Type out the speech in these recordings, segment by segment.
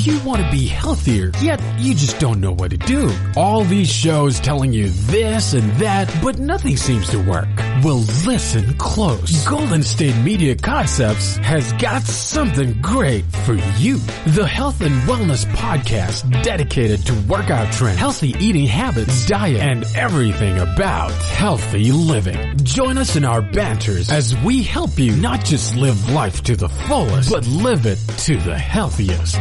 you want to be healthier, yet you just don't know what to do? All these shows telling you this and that, but nothing seems to work. Well, listen close. Golden State Media Concepts has got something great for you. The Health and Wellness Podcast dedicated to workout trends, healthy eating habits, diet, and everything about healthy living. Join us in our banters as we help you not just live life to the fullest, but live it to the healthiest.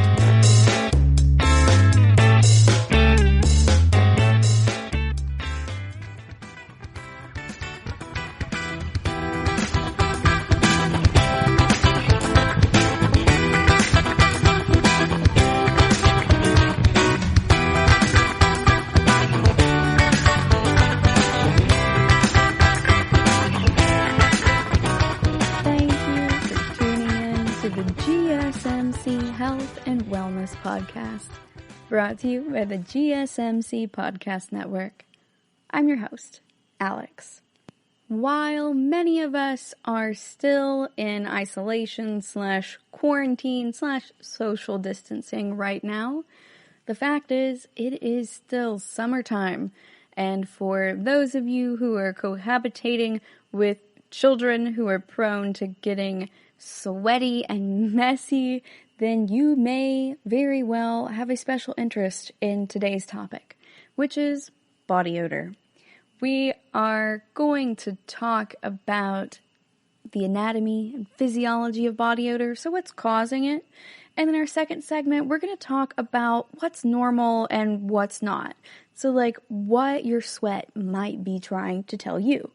Podcast, brought to you by the GSMC Podcast Network. I'm your host, Alex. While many of us are still in isolation / quarantine / social distancing right now, the fact is it is still summertime, and for those of you who are cohabitating with children who are prone to getting sweaty and messy, then you may very well have a special interest in today's topic, which is body odor. We are going to talk about the anatomy and physiology of body odor, so what's causing it. And in our second segment, we're going to talk about what's normal and what's not. So like what your sweat might be trying to tell you.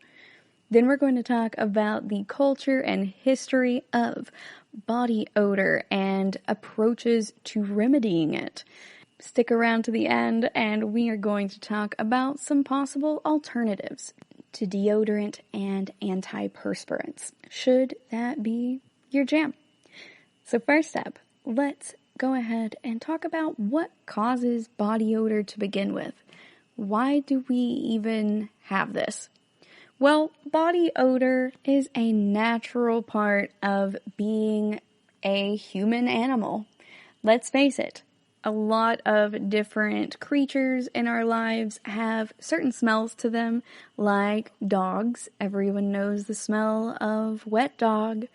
Then we're going to talk about the culture and history of body odor and approaches to remedying it. Stick around to the end and we are going to talk about some possible alternatives to deodorant and antiperspirants, should that be your jam. So first up, let's go ahead and talk about what causes body odor to begin with. Why do we even have this? Well, body odor is a natural part of being a human animal. Let's face it, a lot of different creatures in our lives have certain smells to them, like dogs. Everyone knows the smell of wet dog.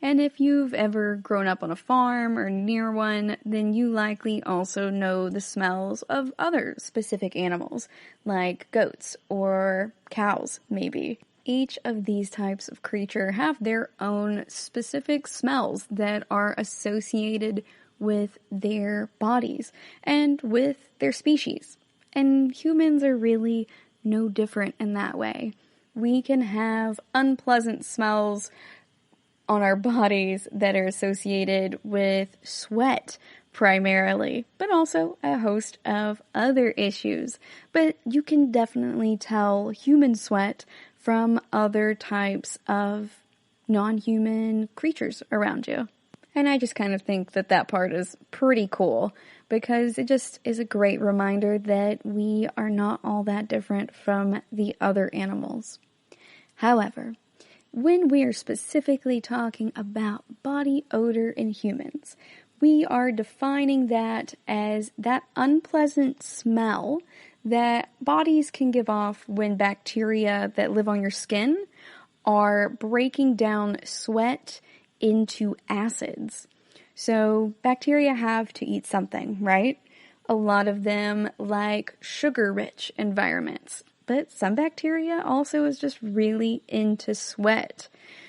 And if you've ever grown up on a farm or near one, then you likely also know the smells of other specific animals, like goats or cows, maybe. Each of these types of creature have their own specific smells that are associated with their bodies and with their species. And humans are really no different in that way. We can have unpleasant smells on our bodies that are associated with sweat primarily, but also a host of other issues. But you can definitely tell human sweat from other types of non-human creatures around you. And I just kind of think that that part is pretty cool because it just is a great reminder that we are not all that different from the other animals. However, when we are specifically talking about body odor in humans, we are defining that as that unpleasant smell that bodies can give off when bacteria that live on your skin are breaking down sweat into acids. So bacteria have to eat something, right? A lot of them like sugar-rich environments. But some bacteria also is just really into sweat.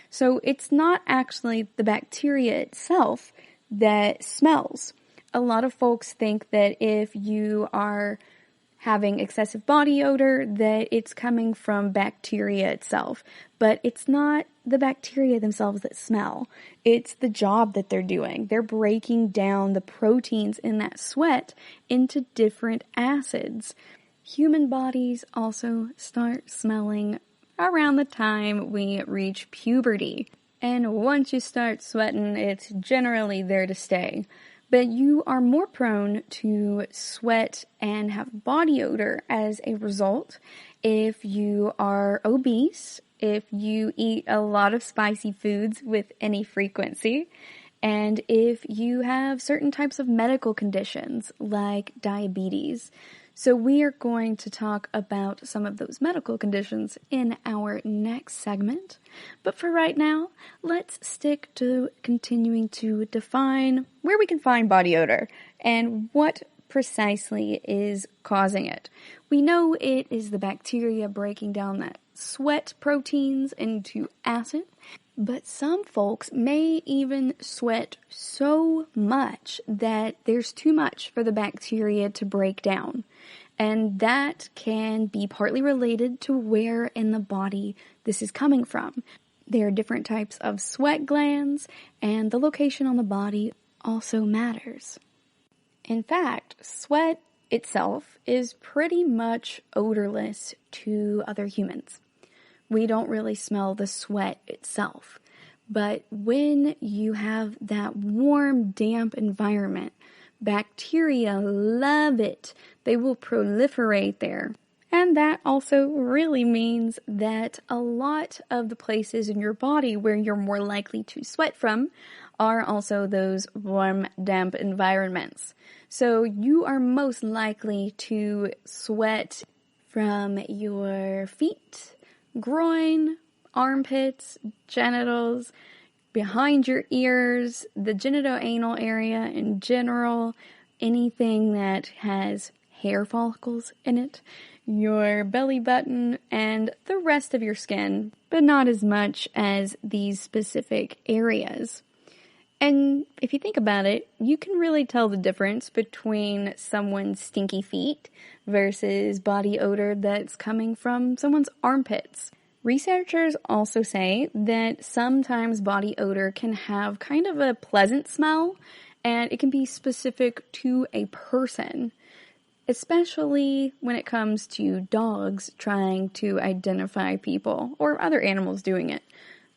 So it's not actually the bacteria itself that smells. A lot of folks think that if you are having excessive body odor, that it's coming from bacteria itself. But it's not the bacteria themselves that smell. It's the job that they're doing. They're breaking down the proteins in that sweat into different acids. Human bodies also start smelling around the time we reach puberty. And once you start sweating, it's generally there to stay. But you are more prone to sweat and have body odor as a result if you are obese, if you eat a lot of spicy foods with any frequency, and if you have certain types of medical conditions like diabetes. So we are going to talk about some of those medical conditions in our next segment. But for right now, let's stick to continuing to define where we can find body odor and what precisely is causing it. We know it is the bacteria breaking down that sweat proteins into acid, but some folks may even sweat so much that there's too much for the bacteria to break down. And that can be partly related to where in the body this is coming from. There are different types of sweat glands, and the location on the body also matters. In fact, sweat itself is pretty much odorless to other humans. We don't really smell the sweat itself. But when you have that warm, damp environment, bacteria love it. They will proliferate there. And that also really means that a lot of the places in your body where you're more likely to sweat from are also those warm, damp environments. So you are most likely to sweat from your feet, groin, armpits, genitals, behind your ears, the genitoanal area in general, anything that has hair follicles in it, your belly button, and the rest of your skin, but not as much as these specific areas. And if you think about it, you can really tell the difference between someone's stinky feet versus body odor that's coming from someone's armpits. Researchers also say that sometimes body odor can have kind of a pleasant smell, and it can be specific to a person, especially when it comes to dogs trying to identify people or other animals doing it.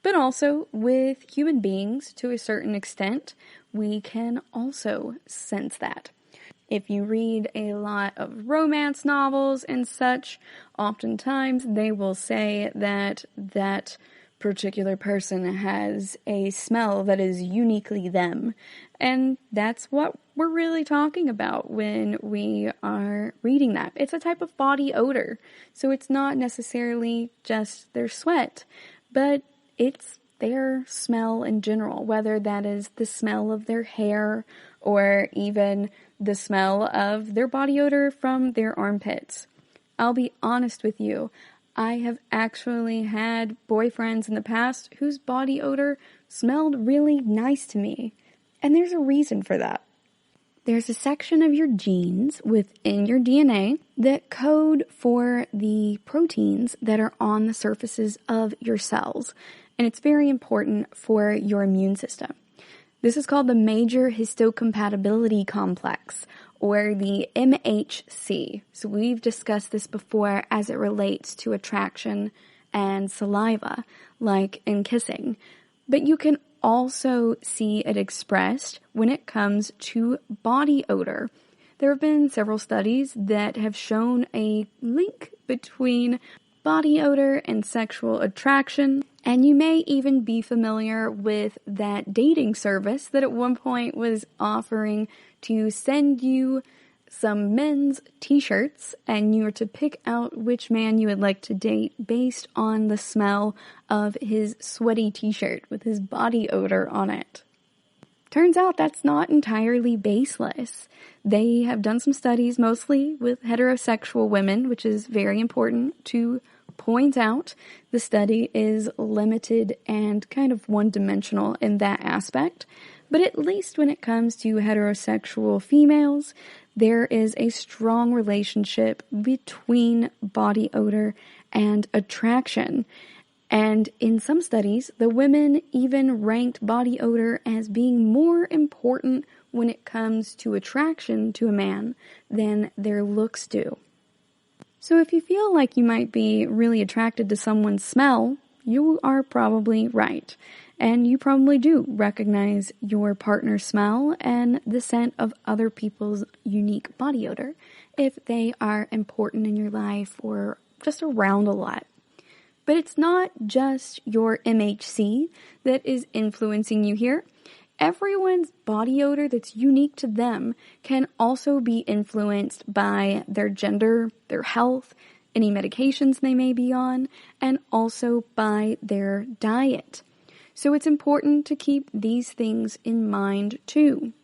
But also with human beings, to a certain extent, we can also sense that. If you read a lot of romance novels and such, oftentimes they will say that that particular person has a smell that is uniquely them. And that's what we're really talking about when we are reading that. It's a type of body odor. So it's not necessarily just their sweat, but it's their smell in general, whether that is the smell of their hair or even the smell of their body odor from their armpits. I'll be honest with you, I have actually had boyfriends in the past whose body odor smelled really nice to me, and there's a reason for that. There's a section of your genes within your DNA that code for the proteins that are on the surfaces of your cells, and it's very important for your immune system. This is called the major histocompatibility complex, or the MHC. So we've discussed this before as it relates to attraction and saliva, like in kissing. But you can also see it expressed when it comes to body odor. There have been several studies that have shown a link between body odor and sexual attraction, and you may even be familiar with that dating service that at one point was offering to send you some men's t-shirts, and you were to pick out which man you would like to date based on the smell of his sweaty t-shirt with his body odor on it. Turns out that's not entirely baseless. They have done some studies mostly with heterosexual women, which is very important to point out. The study is limited and kind of one-dimensional in that aspect, but at least when it comes to heterosexual females, there is a strong relationship between body odor and attraction. And in some studies, the women even ranked body odor as being more important when it comes to attraction to a man than their looks do. So if you feel like you might be really attracted to someone's smell, you are probably right. And you probably do recognize your partner's smell and the scent of other people's unique body odor if they are important in your life or just around a lot. But it's not just your MHC that is influencing you here. everyone's body odor that's unique to them can also be influenced by their gender, their health, any medications they may be on, and also by their diet. So it's important to keep these things in mind too.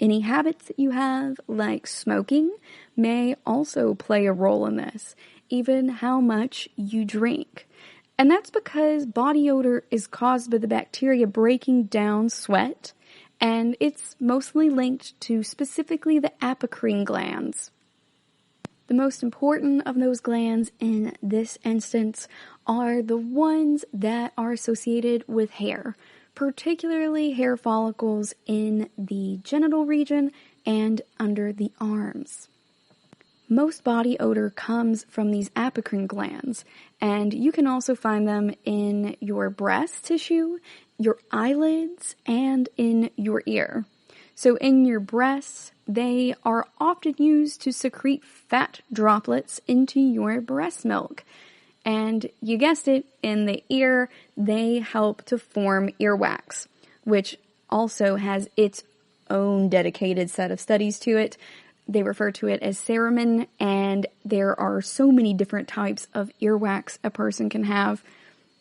Any habits that you have, like smoking, may also play a role in this, even how much you drink. And that's because body odor is caused by the bacteria breaking down sweat, and it's mostly linked to specifically the apocrine glands. The most important of those glands in this instance are the ones that are associated with hair, particularly hair follicles in the genital region and under the arms. Most body odor comes from these apocrine glands, and you can also find them in your breast tissue, your eyelids, and in your ear. So in your breasts, they are often used to secrete fat droplets into your breast milk. And you guessed it, in the ear, they help to form earwax, which also has its own dedicated set of studies to it. They refer to it as cerumen, and there are so many different types of earwax a person can have.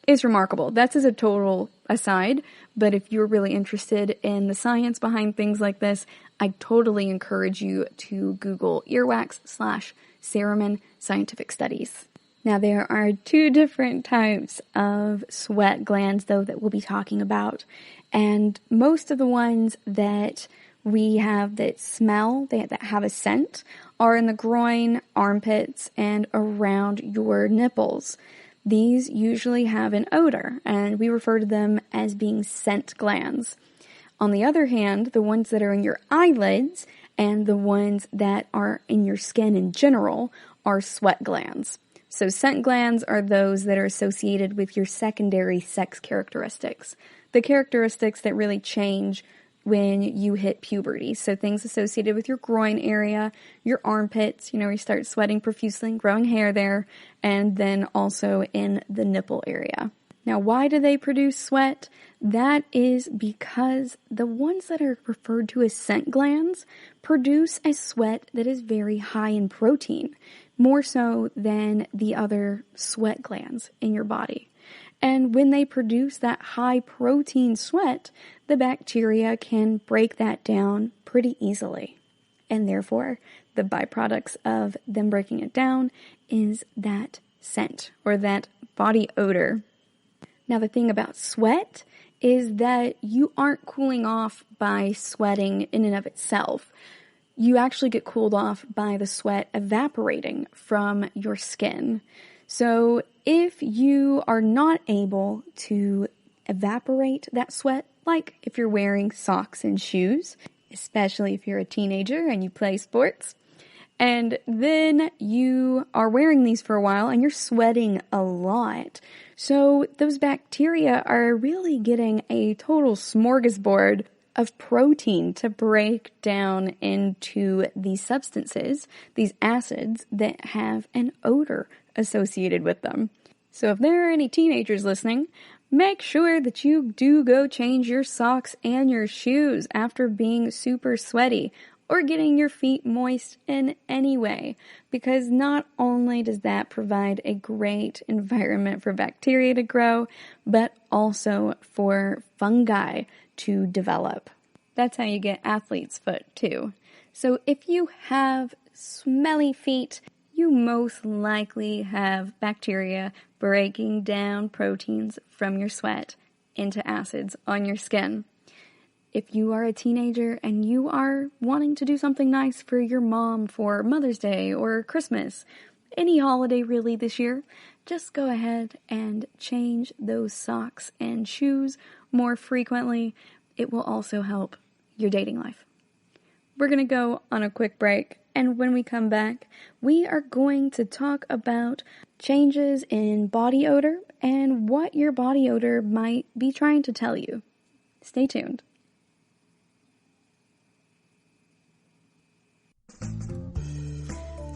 It's remarkable. That's as a total aside, but if you're really interested in the science behind things like this, I totally encourage you to Google earwax/cerumen scientific studies. Now, there are two different types of sweat glands, though, that we'll be talking about, and most of the ones that we have that smell, that have a scent, are in the groin, armpits, and around your nipples. These usually have an odor, and we refer to them as being scent glands. On the other hand, the ones that are in your eyelids and the ones that are in your skin in general are sweat glands. So scent glands are those that are associated with your secondary sex characteristics, the characteristics that really change when you hit puberty. So things associated with your groin area, your armpits, you start sweating profusely, growing hair there, and then also in the nipple area. Now, why do they produce sweat? That is because the ones that are referred to as scent glands produce a sweat that is very high in protein, more so than the other sweat glands in your body. And when they produce that high protein sweat, the bacteria can break that down pretty easily. And therefore, the byproducts of them breaking it down is that scent or that body odor. Now, the thing about sweat is that you aren't cooling off by sweating in and of itself. You actually get cooled off by the sweat evaporating from your skin. So if you are not able to evaporate that sweat, like if you're wearing socks and shoes, especially if you're a teenager and you play sports, and then you are wearing these for a while and you're sweating a lot, so those bacteria are really getting a total smorgasbord of protein to break down into these substances, these acids that have an odor associated with them. So if there are any teenagers listening, make sure that you do go change your socks and your shoes after being super sweaty or getting your feet moist in any way, because not only does that provide a great environment for bacteria to grow, but also for fungi to develop. That's how you get athlete's foot too. So if you have smelly feet, you most likely have bacteria breaking down proteins from your sweat into acids on your skin. If you are a teenager and you are wanting to do something nice for your mom for Mother's Day or Christmas, any holiday really this year, just go ahead and change those socks and shoes more frequently. It will also help your dating life. We're going to go on a quick break, and when we come back, we are going to talk about changes in body odor and what your body odor might be trying to tell you. Stay tuned.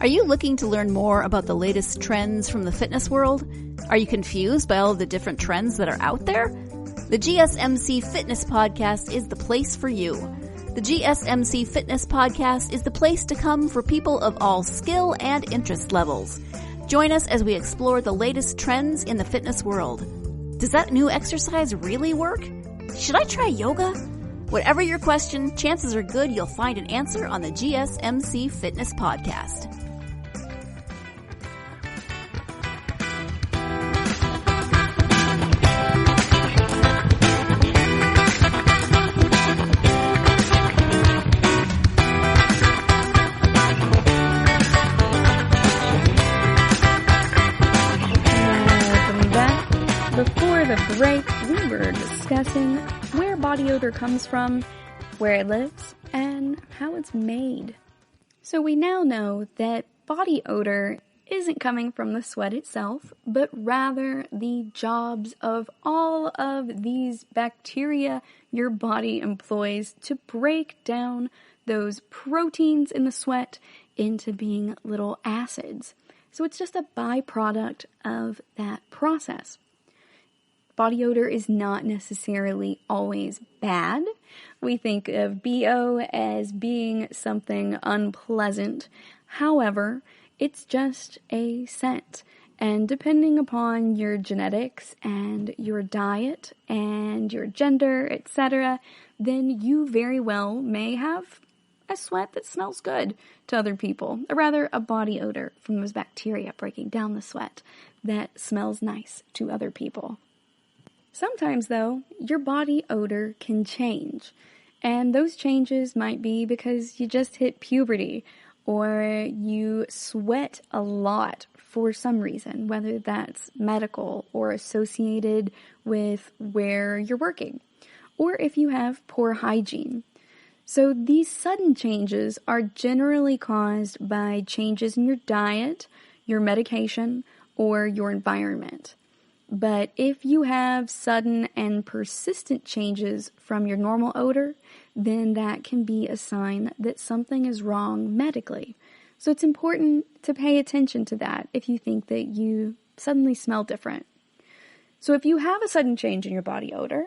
Are you looking to learn more about the latest trends from the fitness world? Are you confused by all of the different trends that are out there? The GSMC Fitness Podcast is the place for you. The GSMC Fitness Podcast is the place to come for people of all skill and interest levels. Join us as we explore the latest trends in the fitness world. Does that new exercise really work? Should I try yoga? Whatever your question, chances are good you'll find an answer on the GSMC Fitness Podcast. Break, we were discussing where body odor comes from, where it lives, and how it's made. So we now know that body odor isn't coming from the sweat itself, but rather the jobs of all of these bacteria your body employs to break down those proteins in the sweat into being little acids. So it's just a byproduct of that process. Body odor is not necessarily always bad. We think of BO as being something unpleasant. However, it's just a scent. And depending upon your genetics and your diet and your gender, etc., then you very well may have a sweat that smells good to other people. Or rather, a body odor from those bacteria breaking down the sweat that smells nice to other people. Sometimes, though, your body odor can change, and those changes might be because you just hit puberty, or you sweat a lot for some reason, whether that's medical or associated with where you're working, or if you have poor hygiene. So these sudden changes are generally caused by changes in your diet, your medication, or your environment. But if you have sudden and persistent changes from your normal odor, then that can be a sign that something is wrong medically. So it's important to pay attention to that if you think that you suddenly smell different. So if you have a sudden change in your body odor,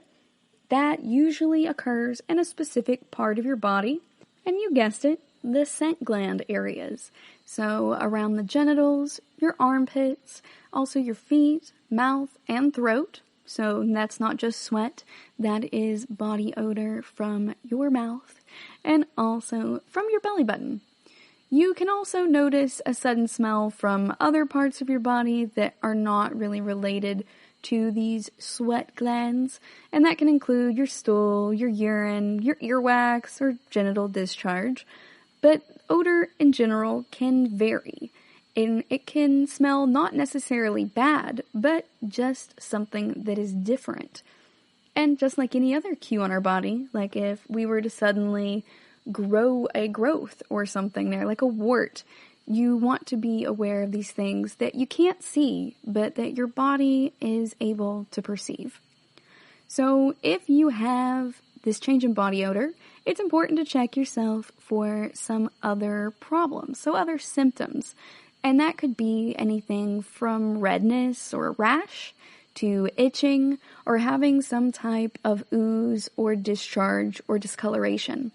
that usually occurs in a specific part of your body, and you guessed it, the scent gland areas. So around the genitals, your armpits, also your feet, mouth, and throat. So that's not just sweat, that is body odor from your mouth and also from your belly button. You can also notice a sudden smell from other parts of your body that are not really related to these sweat glands, and that can include your stool, your urine, your earwax, or genital discharge. But odor in general can vary, and it can smell not necessarily bad, but just something that is different. And just like any other cue on our body, like if we were to suddenly grow a growth or something there, like a wart, you want to be aware of these things that you can't see, but that your body is able to perceive. So if you have this change in body odor, it's important to check yourself for some other problems, so other symptoms. And that could be anything from redness or rash to itching or having some type of ooze or discharge or discoloration.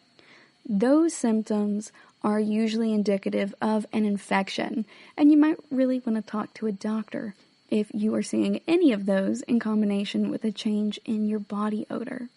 Those symptoms are usually indicative of an infection, and you might really want to talk to a doctor if you are seeing any of those in combination with a change in your body odor.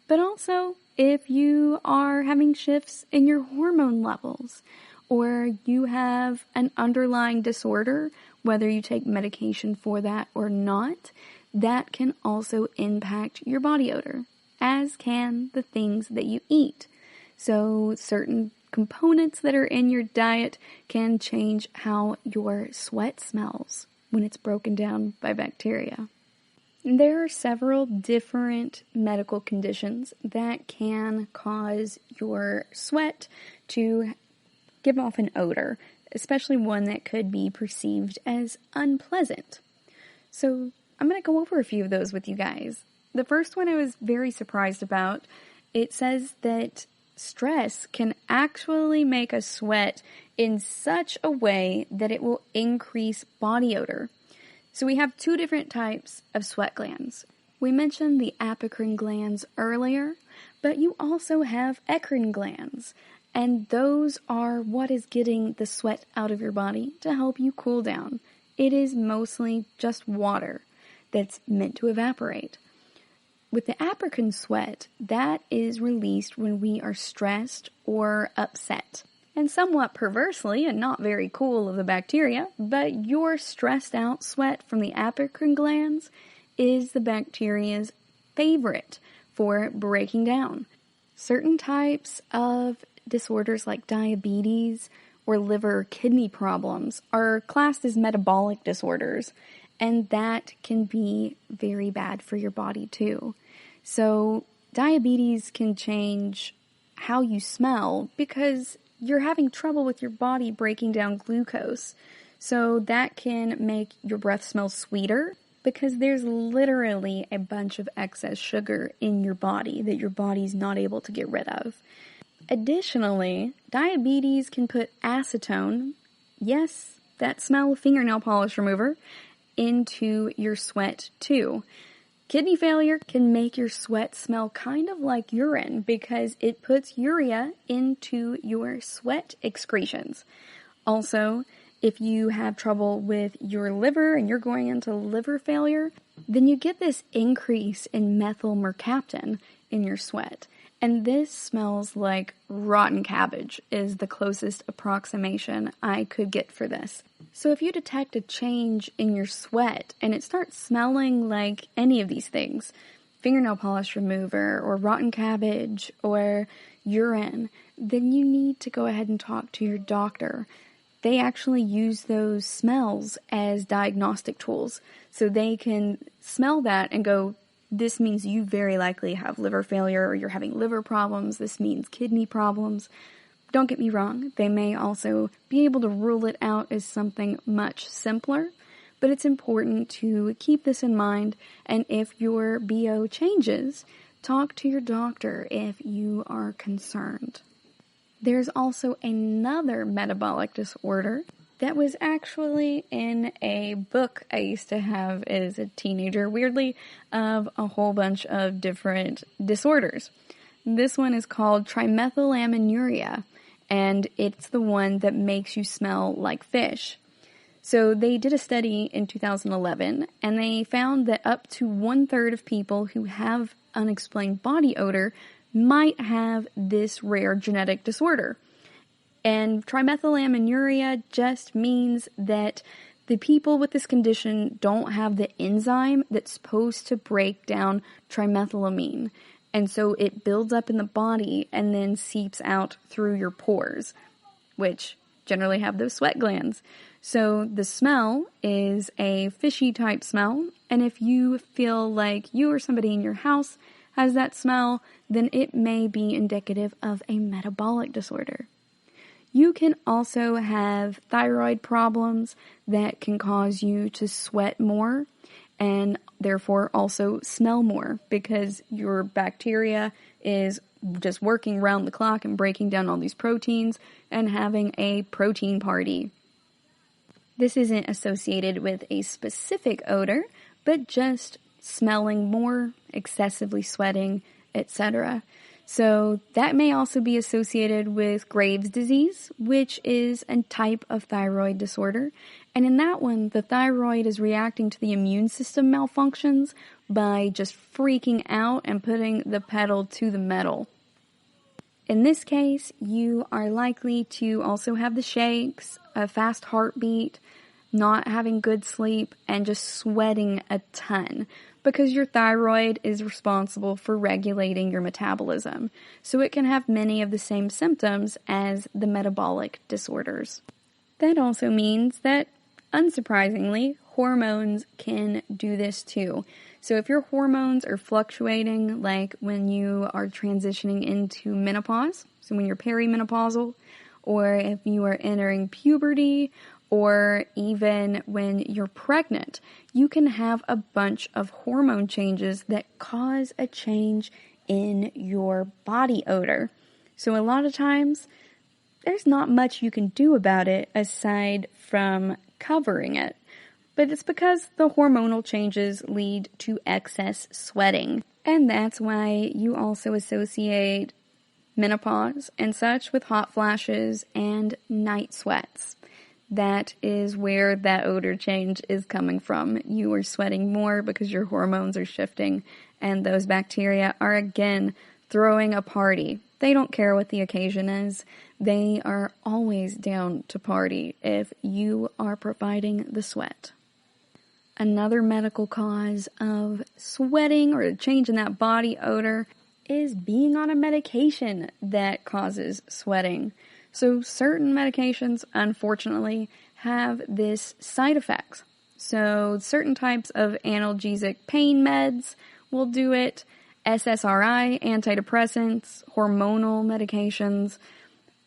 But also, if you are having shifts in your hormone levels, or you have an underlying disorder, whether you take medication for that or not, that can also impact your body odor, as can the things that you eat. So certain components that are in your diet can change how your sweat smells when it's broken down by bacteria. There are several different medical conditions that can cause your sweat to give off an odor, especially one that could be perceived as unpleasant. So I'm going to go over a few of those with you guys. The first one I was very surprised about. It says that stress can actually make us sweat in such a way that it will increase body odor. So we have two different types of sweat glands. We mentioned the apocrine glands earlier, but you also have eccrine glands, and those are what is getting the sweat out of your body to help you cool down. It is mostly just water that's meant to evaporate. With the apocrine sweat, that is released when we are stressed or upset. And somewhat perversely, and not very cool of the bacteria, but your stressed out sweat from the apocrine glands is the bacteria's favorite for breaking down. Certain types of disorders like diabetes or liver or kidney problems are classed as metabolic disorders, and that can be very bad for your body too. So diabetes can change how you smell because you're having trouble with your body breaking down glucose. So that can make your breath smell sweeter because there's literally a bunch of excess sugar in your body that your body's not able to get rid of. Additionally, diabetes can put acetone, yes, that smell of fingernail polish remover, into your sweat too. Kidney failure can make your sweat smell kind of like urine because it puts urea into your sweat excretions. Also, if you have trouble with your liver and you're going into liver failure, then you get this increase in methyl mercaptan in your sweat. And this smells like rotten cabbage is the closest approximation I could get for this. So if you detect a change in your sweat and it starts smelling like any of these things, fingernail polish remover or rotten cabbage or urine, then you need to go ahead and talk to your doctor. They actually use those smells as diagnostic tools. So they can smell that and go, this means you very likely have liver failure or you're having liver problems. This means kidney problems. Don't get me wrong, they may also be able to rule it out as something much simpler, but it's important to keep this in mind, and if your BO changes, talk to your doctor if you are concerned. There's also another metabolic disorder that was actually in a book I used to have as a teenager, weirdly, of a whole bunch of different disorders. This one is called Trimethylaminuria, and it's the one that makes you smell like fish. So they did a study in 2011, and they found that up to 1/3 of people who have unexplained body odor might have this rare genetic disorder. And trimethylaminuria just means that the people with this condition don't have the enzyme that's supposed to break down trimethylamine. And so it builds up in the body and then seeps out through your pores, which generally have those sweat glands. So the smell is a fishy type smell. And if you feel like you or somebody in your house has that smell, then it may be indicative of a metabolic disorder. You can also have thyroid problems that can cause you to sweat more and therefore also smell more because your bacteria is just working round the clock and breaking down all these proteins and having a protein party. This isn't associated with a specific odor, but just smelling more, excessively sweating, etc. So that may also be associated with Graves' disease, which is a type of thyroid disorder. And in that one, the thyroid is reacting to the immune system malfunctions by just freaking out and putting the pedal to the metal. In this case, you are likely to also have the shakes, a fast heartbeat, not having good sleep, and just sweating a ton because your thyroid is responsible for regulating your metabolism. So it can have many of the same symptoms as the metabolic disorders. That also means that, unsurprisingly, hormones can do this too. So if your hormones are fluctuating, like when you are transitioning into menopause, so when you're perimenopausal, or if you are entering puberty, or even when you're pregnant, you can have a bunch of hormone changes that cause a change in your body odor. So a lot of times, there's not much you can do about it aside from covering it. but it's because the hormonal changes lead to excess sweating. And that's why you also associate menopause and such with hot flashes and night sweats. That is where that odor change is coming from. You are sweating more because your hormones are shifting, and those bacteria are again throwing a party. They don't care what the occasion is. They are always down to party if you are providing the sweat. Another medical cause of sweating or a change in that body odor is being on a medication that causes sweating. So certain medications, unfortunately, have this side effect. So certain types of analgesic pain meds will do it. SSRI, antidepressants, hormonal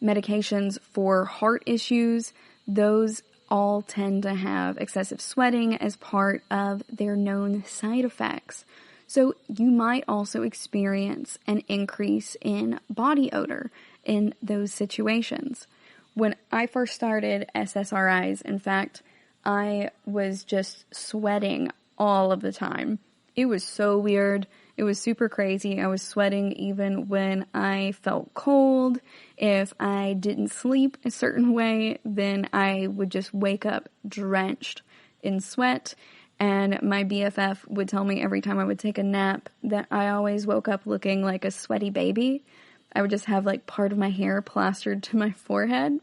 medications for heart issues, those all tend to have excessive sweating as part of their known side effects. So you might also experience an increase in body odor in those situations. When I first started SSRIs, in fact, I was just sweating all of the time. It was so weird. It was super crazy. I was sweating even when I felt cold. If I didn't sleep a certain way, then I would just wake up drenched in sweat. And my BFF would tell me every time I would take a nap that I always woke up looking like a sweaty baby. I would just have like part of my hair plastered to my forehead.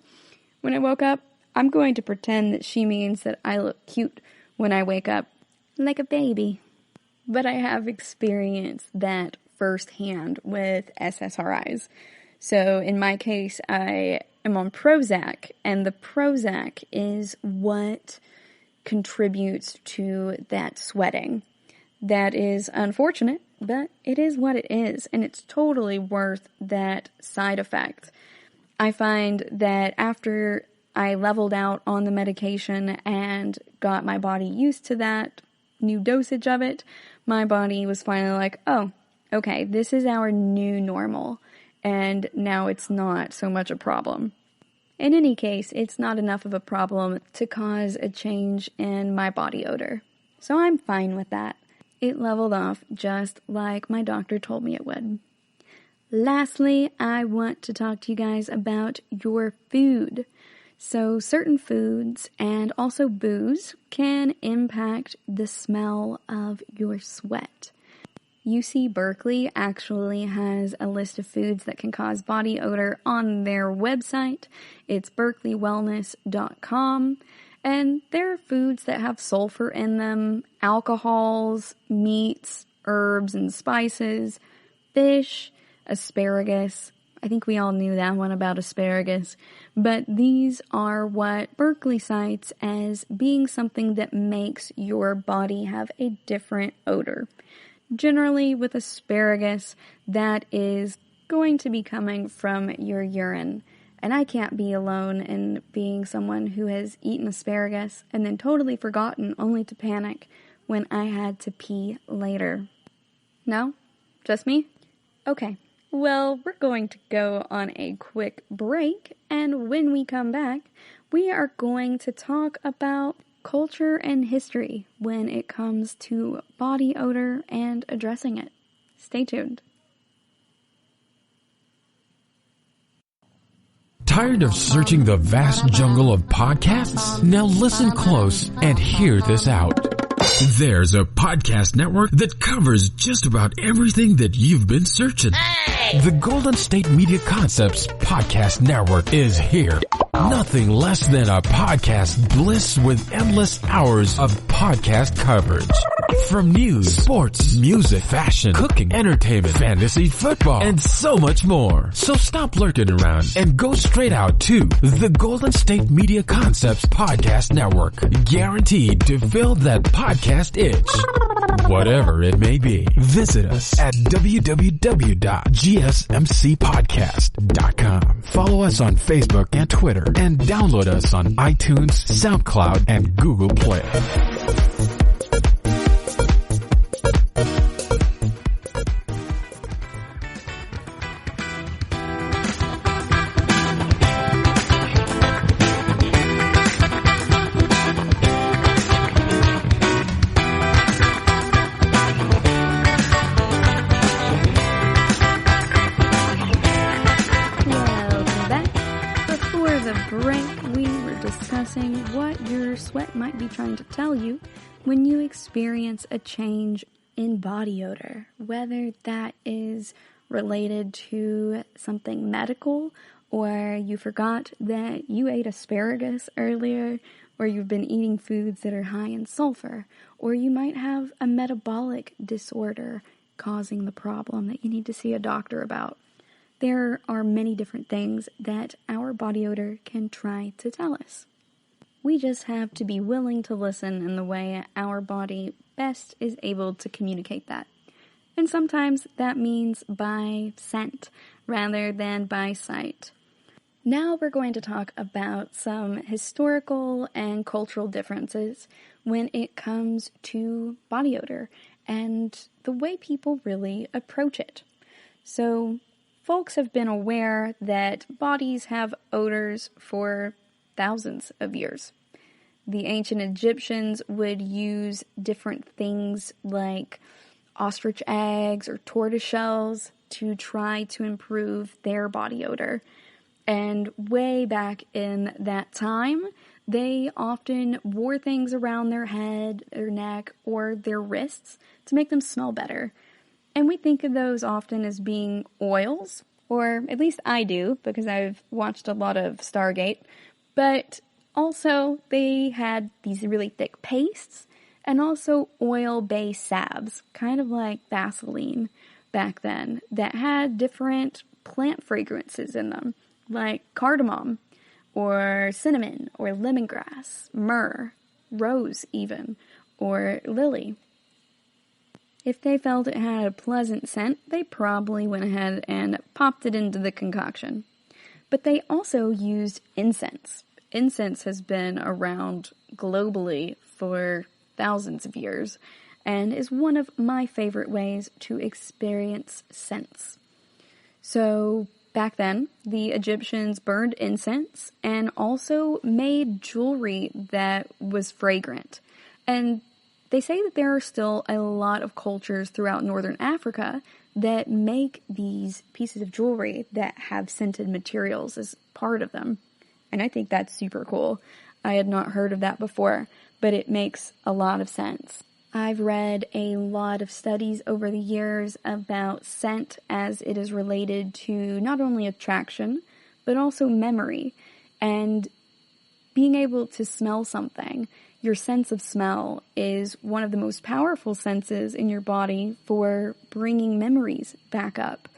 When I woke up, I'm going to pretend that she means that I look cute when I wake up like a baby. But I have experienced that firsthand with SSRIs. So in my case, I am on Prozac, and the Prozac is what contributes to that sweating. That is unfortunate, but it is what it is, and it's totally worth that side effect. I find that after I leveled out on the medication and got my body used to that new dosage of it, my body was finally like, oh, okay, this is our new normal, and now it's not so much a problem. In any case, it's not enough of a problem to cause a change in my body odor, so I'm fine with that. It leveled off just like my doctor told me it would. Lastly, I want to talk to you guys about your food. So certain foods and also booze can impact the smell of your sweat. UC Berkeley actually has a list of foods that can cause body odor on their website. It's berkeleywellness.com. And there are foods that have sulfur in them, alcohols, meats, herbs and spices, fish, asparagus. I think we all knew that one about asparagus. But these are what Berkeley cites as being something that makes your body have a different odor. Generally, with asparagus, that is going to be coming from your urine. And I can't be alone in being someone who has eaten asparagus and then totally forgotten only to panic when I had to pee later. No? Just me? Okay. Well, we're going to go on a quick break, and when we come back, we are going to talk about culture and history when it comes to body odor and addressing it. Stay tuned. Tired of searching the vast jungle of podcasts? Now listen close and hear this out. There's a podcast network that covers just about everything that you've been searching. Hey! The Golden State Media Concepts Podcast Network is here. Nothing less than a podcast bliss with endless hours of podcast coverage. From news, sports, music, fashion, cooking, entertainment, fantasy, football, and so much more. So stop lurking around and go straight out to the Golden State Media Concepts Podcast Network. Guaranteed to fill that podcast itch. Whatever it may be. Visit us at www.gsmcpodcast.com. Follow us on Facebook and Twitter, and download us on iTunes, SoundCloud, and Google Play. the break, we were discussing what your sweat might be trying to tell you when you experience a change in body odor, whether that is related to something medical, or you forgot that you ate asparagus earlier, or you've been eating foods that are high in sulfur, or you might have a metabolic disorder causing the problem that you need to see a doctor about. There are many different things that our body odor can try to tell us. We just have to be willing to listen in the way our body best is able to communicate that. And sometimes that means by scent rather than by sight. Now we're going to talk about some historical and cultural differences when it comes to body odor and the way people really approach it. So, folks have been aware that bodies have odors for thousands of years. The ancient Egyptians would use different things like ostrich eggs or tortoise shells to try to improve their body odor. And way back in that time, they often wore things around their head, their neck, or their wrists to make them smell better. And we think of those often as being oils, or at least I do, because I've watched a lot of Stargate. But also, they had these really thick pastes, and also oil-based salves, kind of like Vaseline back then, that had different plant fragrances in them, like cardamom, or cinnamon, or lemongrass, myrrh, rose even, or lily. If they felt it had a pleasant scent, they probably went ahead and popped it into the concoction. But they also used incense. Incense has been around globally for thousands of years and is one of my favorite ways to experience scents. So back then, the Egyptians burned incense and also made jewelry that was fragrant. And they say that there are still a lot of cultures throughout northern Africa that make these pieces of jewelry that have scented materials as part of them. And I think that's super cool. I had not heard of that before, but it makes a lot of sense. I've read a lot of studies over the years about scent as it is related to not only attraction, but also memory. And being able to smell something, your sense of smell is one of the most powerful senses in your body for bringing memories back up.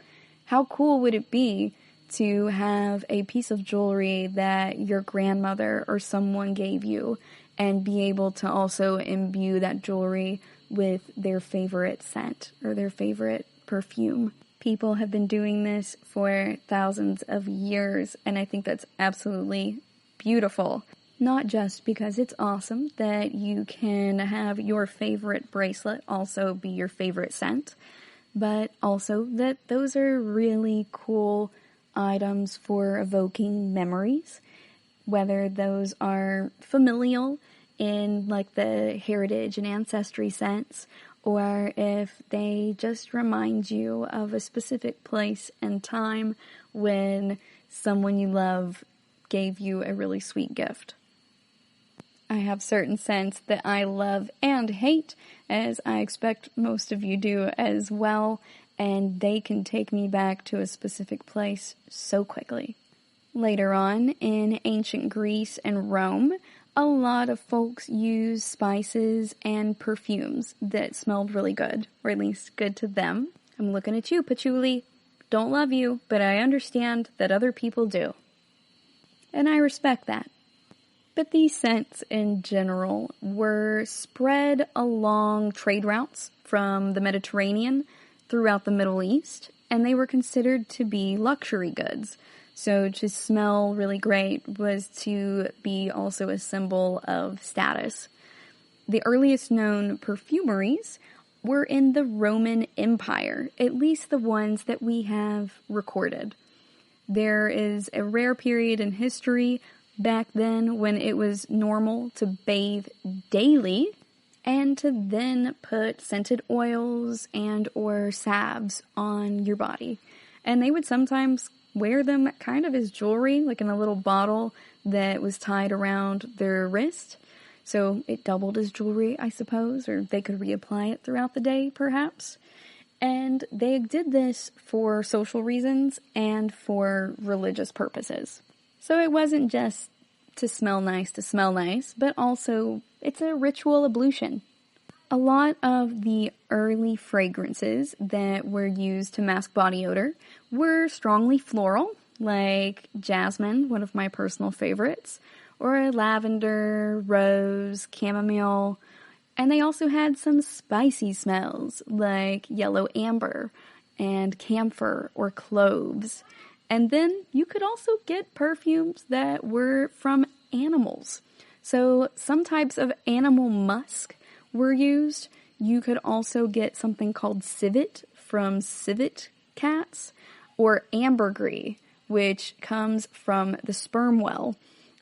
How cool would it be to have a piece of jewelry that your grandmother or someone gave you and be able to also imbue that jewelry with their favorite scent or their favorite perfume? People have been doing this for thousands of years, and I think that's absolutely beautiful. Not just because it's awesome that you can have your favorite bracelet also be your favorite scent, but also that those are really cool items for evoking memories, whether those are familial in like the heritage and ancestry sense, or if they just remind you of a specific place and time when someone you love gave you a really sweet gift. I have certain scents that I love and hate, as I expect most of you do as well, and they can take me back to a specific place so quickly. Later on, in ancient Greece and Rome, a lot of folks used spices and perfumes that smelled really good, or at least good to them. I'm looking at you, patchouli. Don't love you, but I understand that other people do. And I respect that. But these scents in general were spread along trade routes from the Mediterranean throughout the Middle East, and they were considered to be luxury goods. So to smell really great was to be also a symbol of status. The earliest known perfumeries were in the Roman Empire, at least the ones that we have recorded. There is a rare period in history back then when it was normal to bathe daily and to then put scented oils and or salves on your body. And they would sometimes wear them kind of as jewelry, like in a little bottle that was tied around their wrist. So it doubled as jewelry, I suppose, or they could reapply it throughout the day, perhaps. And they did this for social reasons and for religious purposes. So it wasn't just to smell nice, but also it's a ritual ablution. A lot of the early fragrances that were used to mask body odor were strongly floral, like jasmine, one of my personal favorites, or lavender, rose, chamomile, and they also had some spicy smells like yellow amber and camphor or cloves. And then you could also get perfumes that were from animals. So some types of animal musk were used. You could also get something called civet from civet cats, or ambergris, which comes from the sperm whale.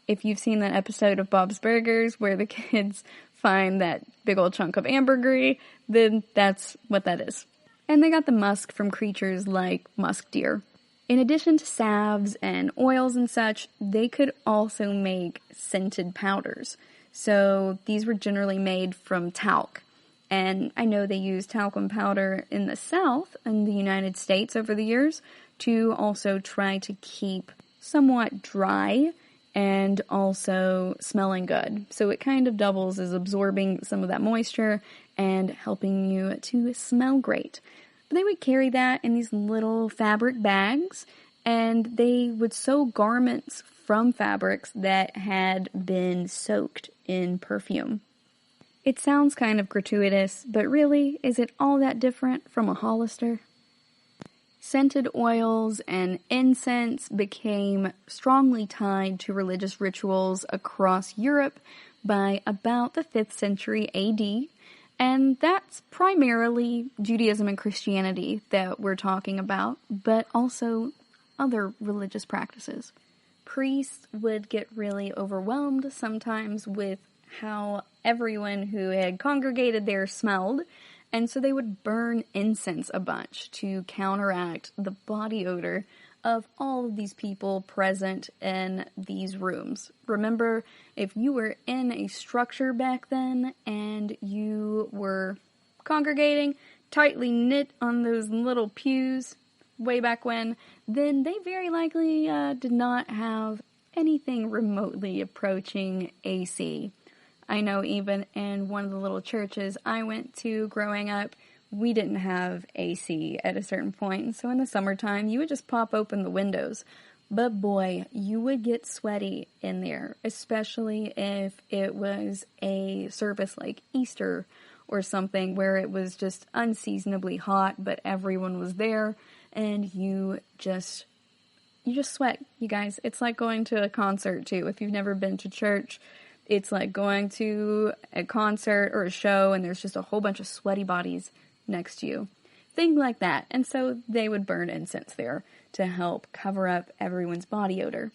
If you've seen that episode of Bob's Burgers where the kids find that big old chunk of ambergris, then that's what that is. And they got the musk from creatures like musk deer. In addition to salves and oils and such, they could also make scented powders. So these were generally made from talc. And I know they used talcum powder in the South, in the United States over the years, to also try to keep somewhat dry and also smelling good. So it kind of doubles as absorbing some of that moisture and helping you to smell great. But they would carry that in these little fabric bags, and they would sew garments from fabrics that had been soaked in perfume. It sounds kind of gratuitous, but really, is it all that different from a Hollister? Scented oils and incense became strongly tied to religious rituals across Europe by about the 5th century AD, and that's primarily Judaism and Christianity that we're talking about, but also other religious practices. Priests would get really overwhelmed sometimes with how everyone who had congregated there smelled, and so they would burn incense a bunch to counteract the body odor of all of these people present in these rooms. Remember, if you were in a structure back then and you were congregating, tightly knit on those little pews way back when, then they very likely did not have anything remotely approaching AC. I know even in one of the little churches I went to growing up, we didn't have AC at a certain point, and so in the summertime, you would just pop open the windows. But boy, you would get sweaty in there, especially if it was a service like Easter or something where it was just unseasonably hot, but everyone was there, and you just sweat, you guys. It's like going to a concert, too. If you've never been to church, it's like going to a concert or a show and there's just a whole bunch of sweaty bodies next to you. Things like that. And so they would burn incense there to help cover up everyone's body odor.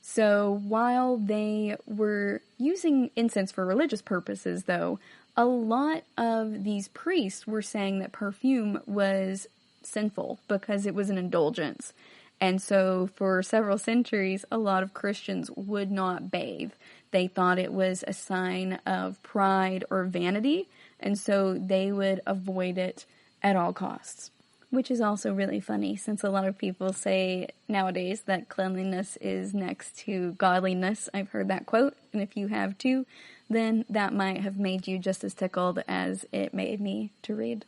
So while they were using incense for religious purposes, though, a lot of these priests were saying that perfume was sinful because it was an indulgence. And so for several centuries, a lot of Christians would not bathe. They thought it was a sign of pride or vanity, and so they would avoid it at all costs. Which is also really funny, since a lot of people say nowadays that cleanliness is next to godliness. I've heard that quote, and if you have too, then that might have made you just as tickled as it made me to read.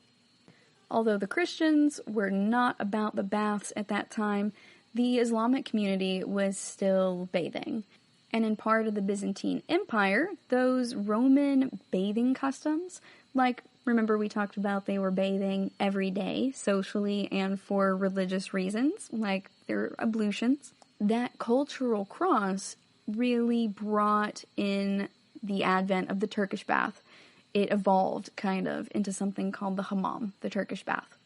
Although the Christians were not about the baths at that time, the Islamic community was still bathing. And in part of the Byzantine Empire, those Roman bathing customs, like, remember we talked about they were bathing every day, socially and for religious reasons, like their ablutions. That cultural cross really brought in the advent of the Turkish bath. It evolved kind of into something called the hammam, the Turkish bath.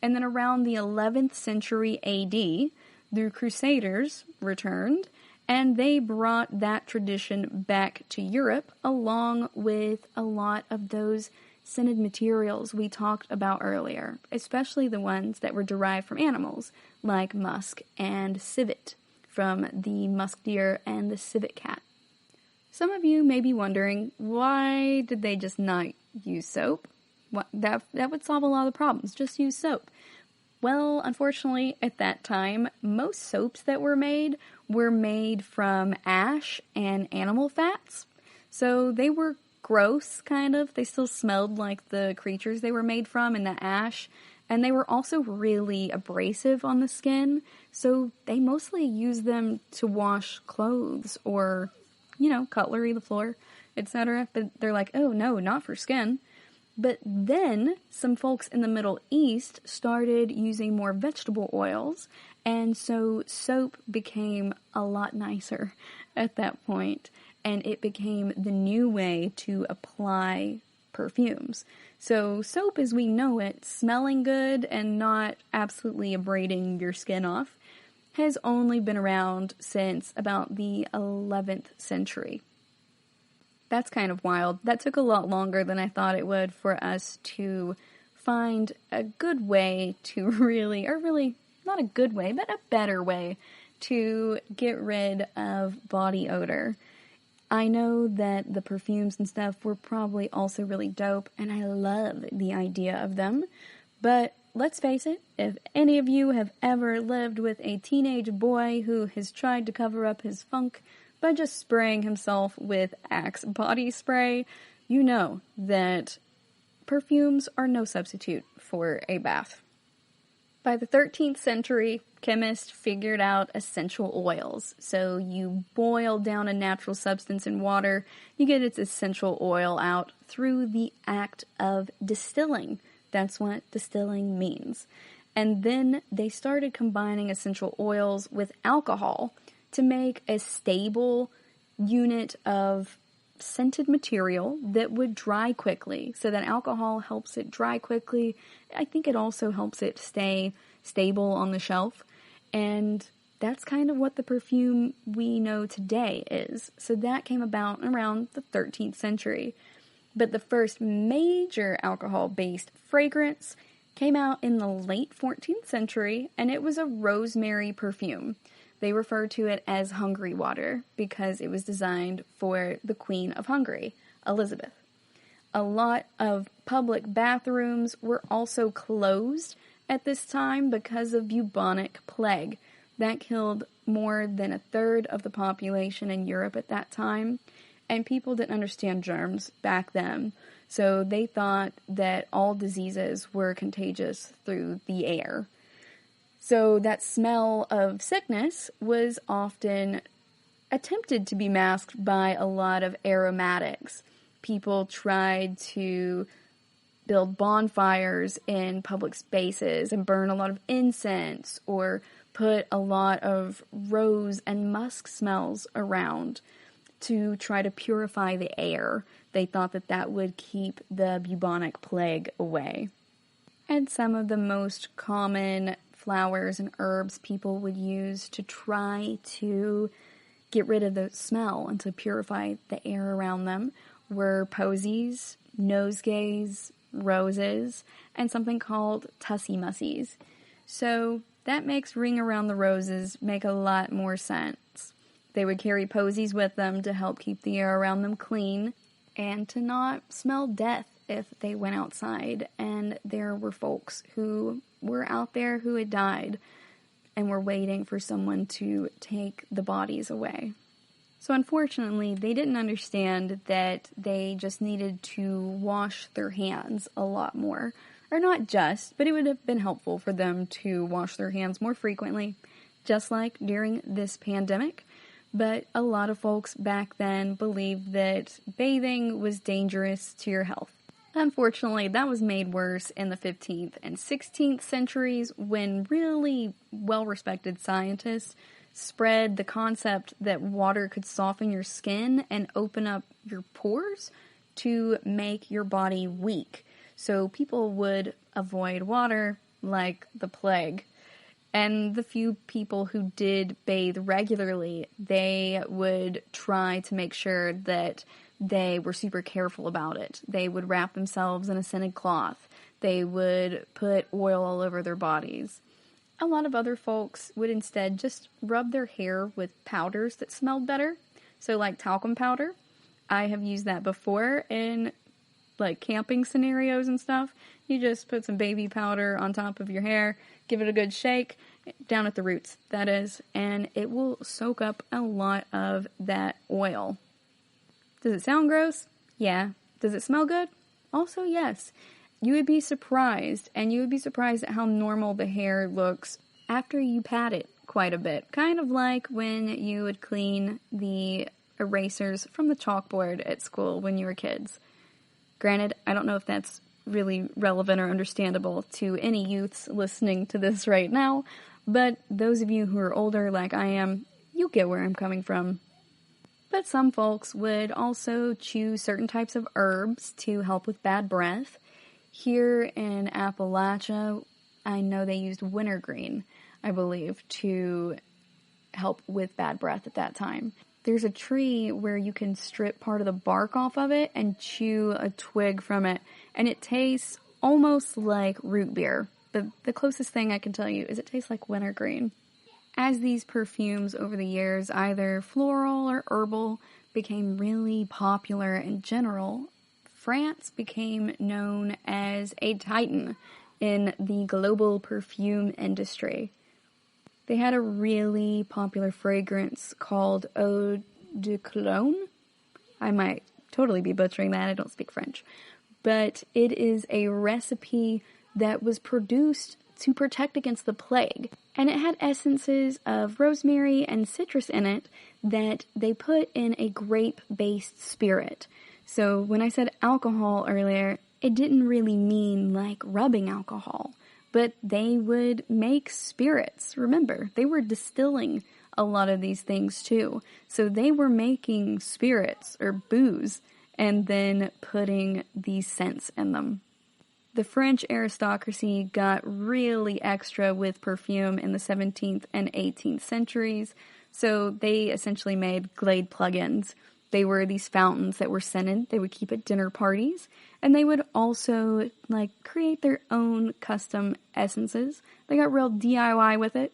And then around the 11th century AD, the Crusaders returned, and they brought that tradition back to Europe along with a lot of those scented materials we talked about earlier, especially the ones that were derived from animals, like musk and civet, from the musk deer and the civet cat. Some of you may be wondering, why did they just not use soap? That would solve a lot of the problems. Just use soap. Well, unfortunately, at that time, most soaps that were made from ash and animal fats. So they were gross, kind of. They still smelled like the creatures they were made from in the ash. And they were also really abrasive on the skin. So they mostly used them to wash clothes or, cutlery, the floor, etc. But they're like, oh no, not for skin. But then some folks in the Middle East started using more vegetable oils, and so soap became a lot nicer at that point, and it became the new way to apply perfumes. So soap as we know it, smelling good and not absolutely abrading your skin off, has only been around since about the 11th century. That's kind of wild. That took a lot longer than I thought it would for us to find a good way to really, not a good way, but a better way to get rid of body odor. I know that the perfumes and stuff were probably also really dope, and I love the idea of them, but let's face it, if any of you have ever lived with a teenage boy who has tried to cover up his funk by just spraying himself with Axe body spray, you know that perfumes are no substitute for a bath. By the 13th century, chemists figured out essential oils. So you boil down a natural substance in water, you get its essential oil out through the act of distilling. That's what distilling means. And then they started combining essential oils with alcohol to make a stable unit of scented material that would dry quickly. So that alcohol helps it dry quickly. I think it also helps it stay stable on the shelf. And that's kind of what the perfume we know today is. So that came about around the 13th century. But the first major alcohol-based fragrance came out in the late 14th century, and it was a rosemary perfume. They refer to it as Hungary water because it was designed for the Queen of Hungary, Elizabeth. A lot of public bathrooms were also closed at this time because of bubonic plague. That killed more than a third of the population in Europe at that time, and people didn't understand germs back then, so they thought that all diseases were contagious through the air. So that smell of sickness was often attempted to be masked by a lot of aromatics. People tried to build bonfires in public spaces and burn a lot of incense or put a lot of rose and musk smells around to try to purify the air. They thought that that would keep the bubonic plague away. And some of the most common flowers and herbs people would use to try to get rid of the smell and to purify the air around them were posies, nosegays, roses, and something called tussie mussies. So that makes Ring Around the Roses make a lot more sense. They would carry posies with them to help keep the air around them clean and to not smell death if they went outside and there were folks who were out there who had died and were waiting for someone to take the bodies away. So unfortunately, they didn't understand that they just needed to wash their hands a lot more. Or not just, but it would have been helpful for them to wash their hands more frequently, just like during this pandemic. But a lot of folks back then believed that bathing was dangerous to your health. Unfortunately, that was made worse in the 15th and 16th centuries when really well-respected scientists spread the concept that water could soften your skin and open up your pores to make your body weak. So people would avoid water like the plague. And the few people who did bathe regularly, they would try to make sure that they were super careful about it. They would wrap themselves in a scented cloth. They would put oil all over their bodies. A lot of other folks would instead just rub their hair with powders that smelled better. So like talcum powder. I have used that before in like camping scenarios and stuff. You just put some baby powder on top of your hair, give it a good shake, down at the roots, that is, and it will soak up a lot of that oil. Does it sound gross? Yeah. Does it smell good? Also, yes. You would be surprised, and you would be surprised at how normal the hair looks after you pat it quite a bit. Kind of like when you would clean the erasers from the chalkboard at school when you were kids. Granted, I don't know if that's really relevant or understandable to any youths listening to this right now, but those of you who are older like I am, you get where I'm coming from. But some folks would also choose certain types of herbs to help with bad breath. Here in Appalachia, I know they used wintergreen, I believe, to help with bad breath at that time. There's a tree where you can strip part of the bark off of it and chew a twig from it, and it tastes almost like root beer. But the closest thing I can tell you is it tastes like wintergreen. As these perfumes over the years, either floral or herbal, became really popular in general, France became known as a titan in the global perfume industry. They had a really popular fragrance called Eau de Cologne. I might totally be butchering that, I don't speak French. But it is a recipe that was produced to protect against the plague. And it had essences of rosemary and citrus in it that they put in a grape-based spirit. So when I said alcohol earlier, it didn't really mean like rubbing alcohol. But they would make spirits. Remember, they were distilling a lot of these things too. So they were making spirits or booze and then putting these scents in them. The French aristocracy got really extra with perfume in the 17th and 18th centuries. So they essentially made Glade plug-ins. They were these fountains that were scented. They would keep at dinner parties. And they would also, create their own custom essences. They got real DIY with it.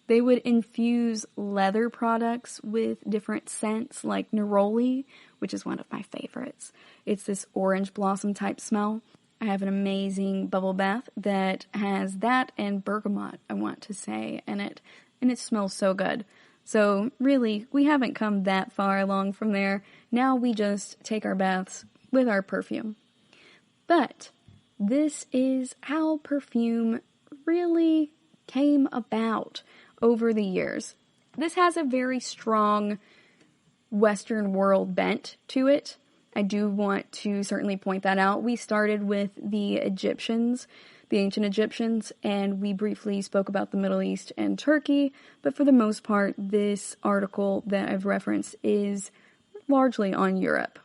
They would infuse leather products with different scents, like neroli, which is one of my favorites. It's this orange blossom type smell. I have an amazing bubble bath that has that and bergamot, I want to say, in it. And it smells so good. So, really, we haven't come that far along from there. Now we just take our baths with our perfume. But this is how perfume really came about over the years. This has a very strong Western world bent to it. I do want to certainly point that out. We started with the Egyptians, the ancient Egyptians, and we briefly spoke about the Middle East and Turkey, but for the most part, this article that I've referenced is largely on Europe.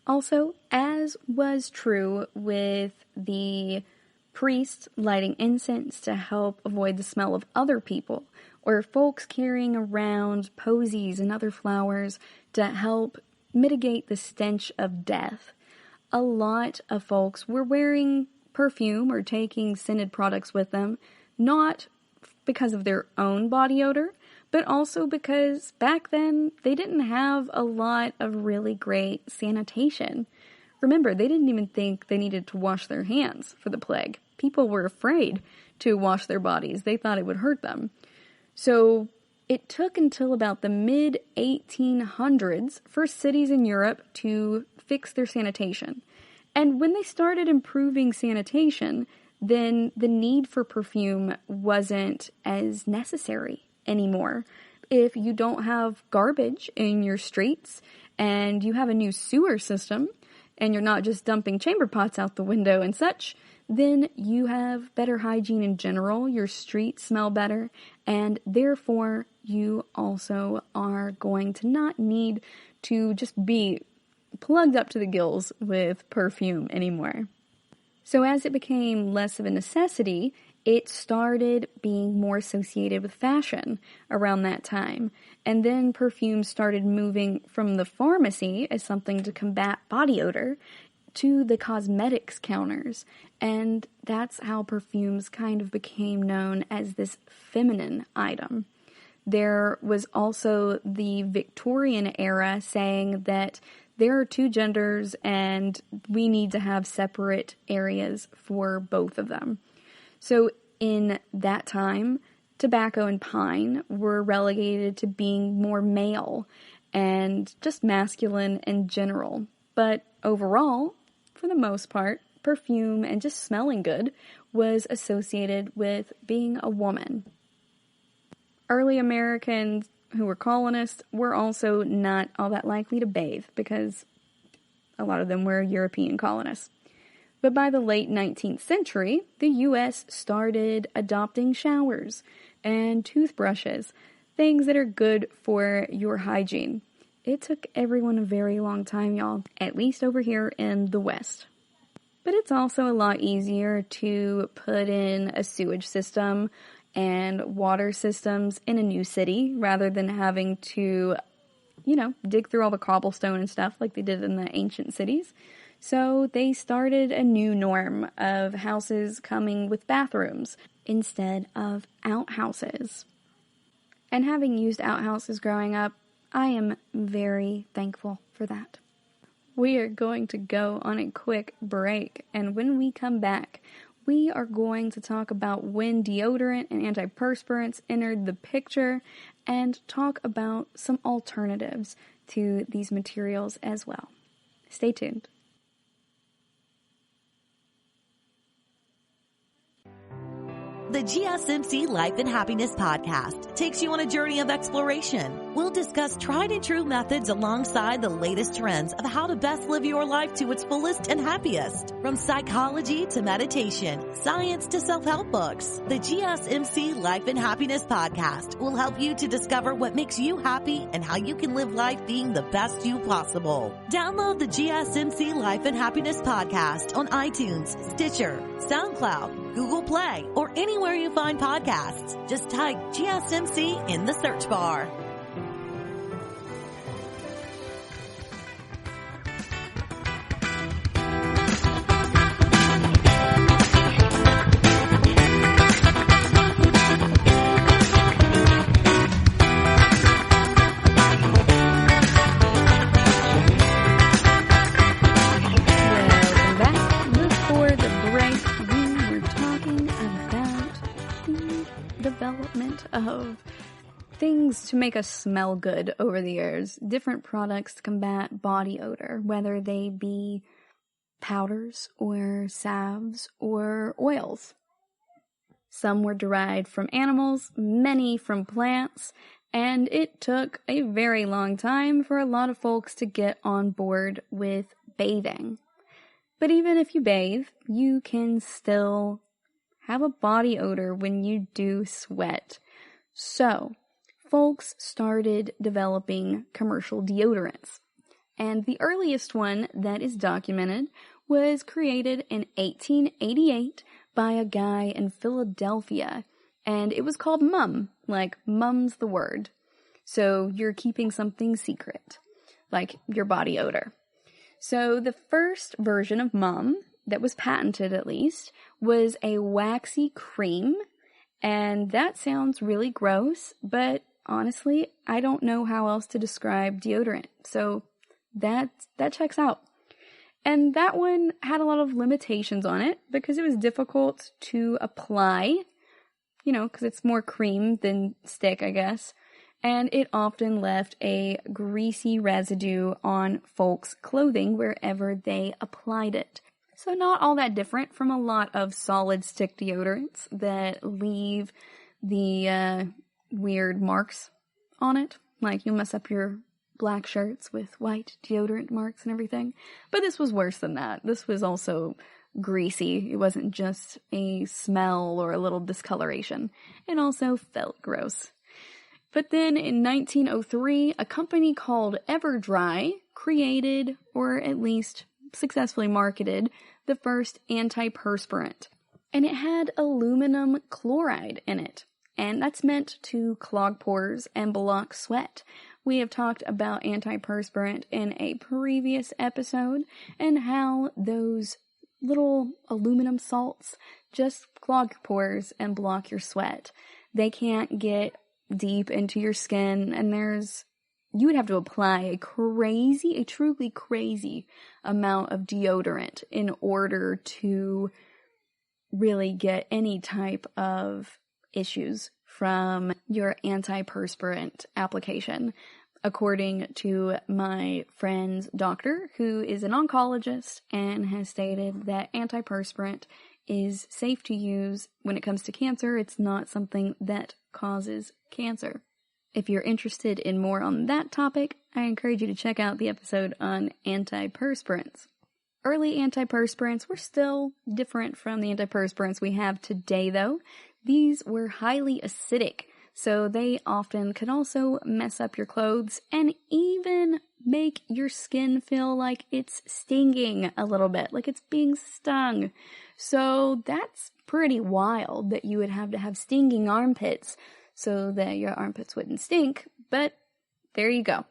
Also, as was true with the priests lighting incense to help avoid the smell of other people, or folks carrying around posies and other flowers to help mitigate the stench of death, a lot of folks were wearing perfume or taking scented products with them, not because of their own body odor, but also because back then they didn't have a lot of really great sanitation. Remember, they didn't even think they needed to wash their hands for the plague. People were afraid to wash their bodies. They thought it would hurt them. So it took until about the mid-1800s for cities in Europe to fix their sanitation. And when they started improving sanitation, then the need for perfume wasn't as necessary anymore. If you don't have garbage in your streets and you have a new sewer system and you're not just dumping chamber pots out the window and such, then you have better hygiene in general, your streets smell better, and therefore you also are going to not need to just be plugged up to the gills with perfume anymore. So as it became less of a necessity, it started being more associated with fashion around that time. And then perfumes started moving from the pharmacy as something to combat body odor to the cosmetics counters. And that's how perfumes kind of became known as this feminine item. There was also the Victorian era saying that there are two genders and we need to have separate areas for both of them. So in that time, tobacco and pine were relegated to being more male and just masculine in general. But overall, for the most part, perfume and just smelling good was associated with being a woman. Early Americans who were colonists were also not all that likely to bathe because a lot of them were European colonists. But by the late 19th century, the U.S. started adopting showers and toothbrushes, things that are good for your hygiene. It took everyone a very long time, y'all, at least over here in the West. But it's also a lot easier to put in a sewage system and water systems in a new city rather than having to, dig through all the cobblestone and stuff like they did in the ancient cities. So they started a new norm of houses coming with bathrooms instead of outhouses. And having used outhouses growing up, I am very thankful for that. We are going to go on a quick break, and when we come back, we are going to talk about when deodorant and antiperspirants entered the picture and talk about some alternatives to these materials as well. Stay tuned. The GSMC Life and Happiness podcast takes you on a journey of exploration. We'll discuss tried and true methods alongside the latest trends of how to best live your life to its fullest and happiest. From psychology to meditation, science to self-help books, the GSMC Life and Happiness podcast will help you to discover what makes you happy and how you can live life being the best you possible. Download the GSMC Life and Happiness podcast on iTunes, Stitcher, SoundCloud, Google Play, or anywhere you find podcasts. Just type GSMC in the search bar. Of things to make us smell good over the years. Different products to combat body odor, whether they be powders or salves or oils. Some were derived from animals, many from plants, and it took a very long time for a lot of folks to get on board with bathing. But even if you bathe, you can still have a body odor when you do sweat. So, folks started developing commercial deodorants. And the earliest one that is documented was created in 1888 by a guy in Philadelphia. And it was called Mum, like mum's the word. So you're keeping something secret, like your body odor. So the first version of Mum, that was patented at least, was a waxy cream. And that sounds really gross, but honestly, I don't know how else to describe deodorant. So that checks out. And that one had a lot of limitations on it because it was difficult to apply, because it's more cream than stick, I guess. And it often left a greasy residue on folks' clothing wherever they applied it. So not all that different from a lot of solid stick deodorants that leave the weird marks on it. Like you'll mess up your black shirts with white deodorant marks and everything. But this was worse than that. This was also greasy. It wasn't just a smell or a little discoloration. It also felt gross. But then in 1903, a company called Everdry created, or at least successfully marketed, the first antiperspirant. and it had aluminum chloride in it. And that's meant to clog pores and block sweat. We have talked about antiperspirant in a previous episode and how those little aluminum salts just clog your pores and block your sweat. They can't get deep into your skin, and you would have to apply a truly crazy amount of deodorant in order to really get any type of issues from your antiperspirant application. According to my friend's doctor, who is an oncologist and has stated that antiperspirant is safe to use when it comes to cancer. It's not something that causes cancer. If you're interested in more on that topic, I encourage you to check out the episode on antiperspirants. Early antiperspirants were still different from the antiperspirants we have today, though. These were highly acidic, so they often could also mess up your clothes and even make your skin feel like it's stinging a little bit, like it's being stung. So that's pretty wild that you would have to have stinging armpits so that your armpits wouldn't stink, but there you go.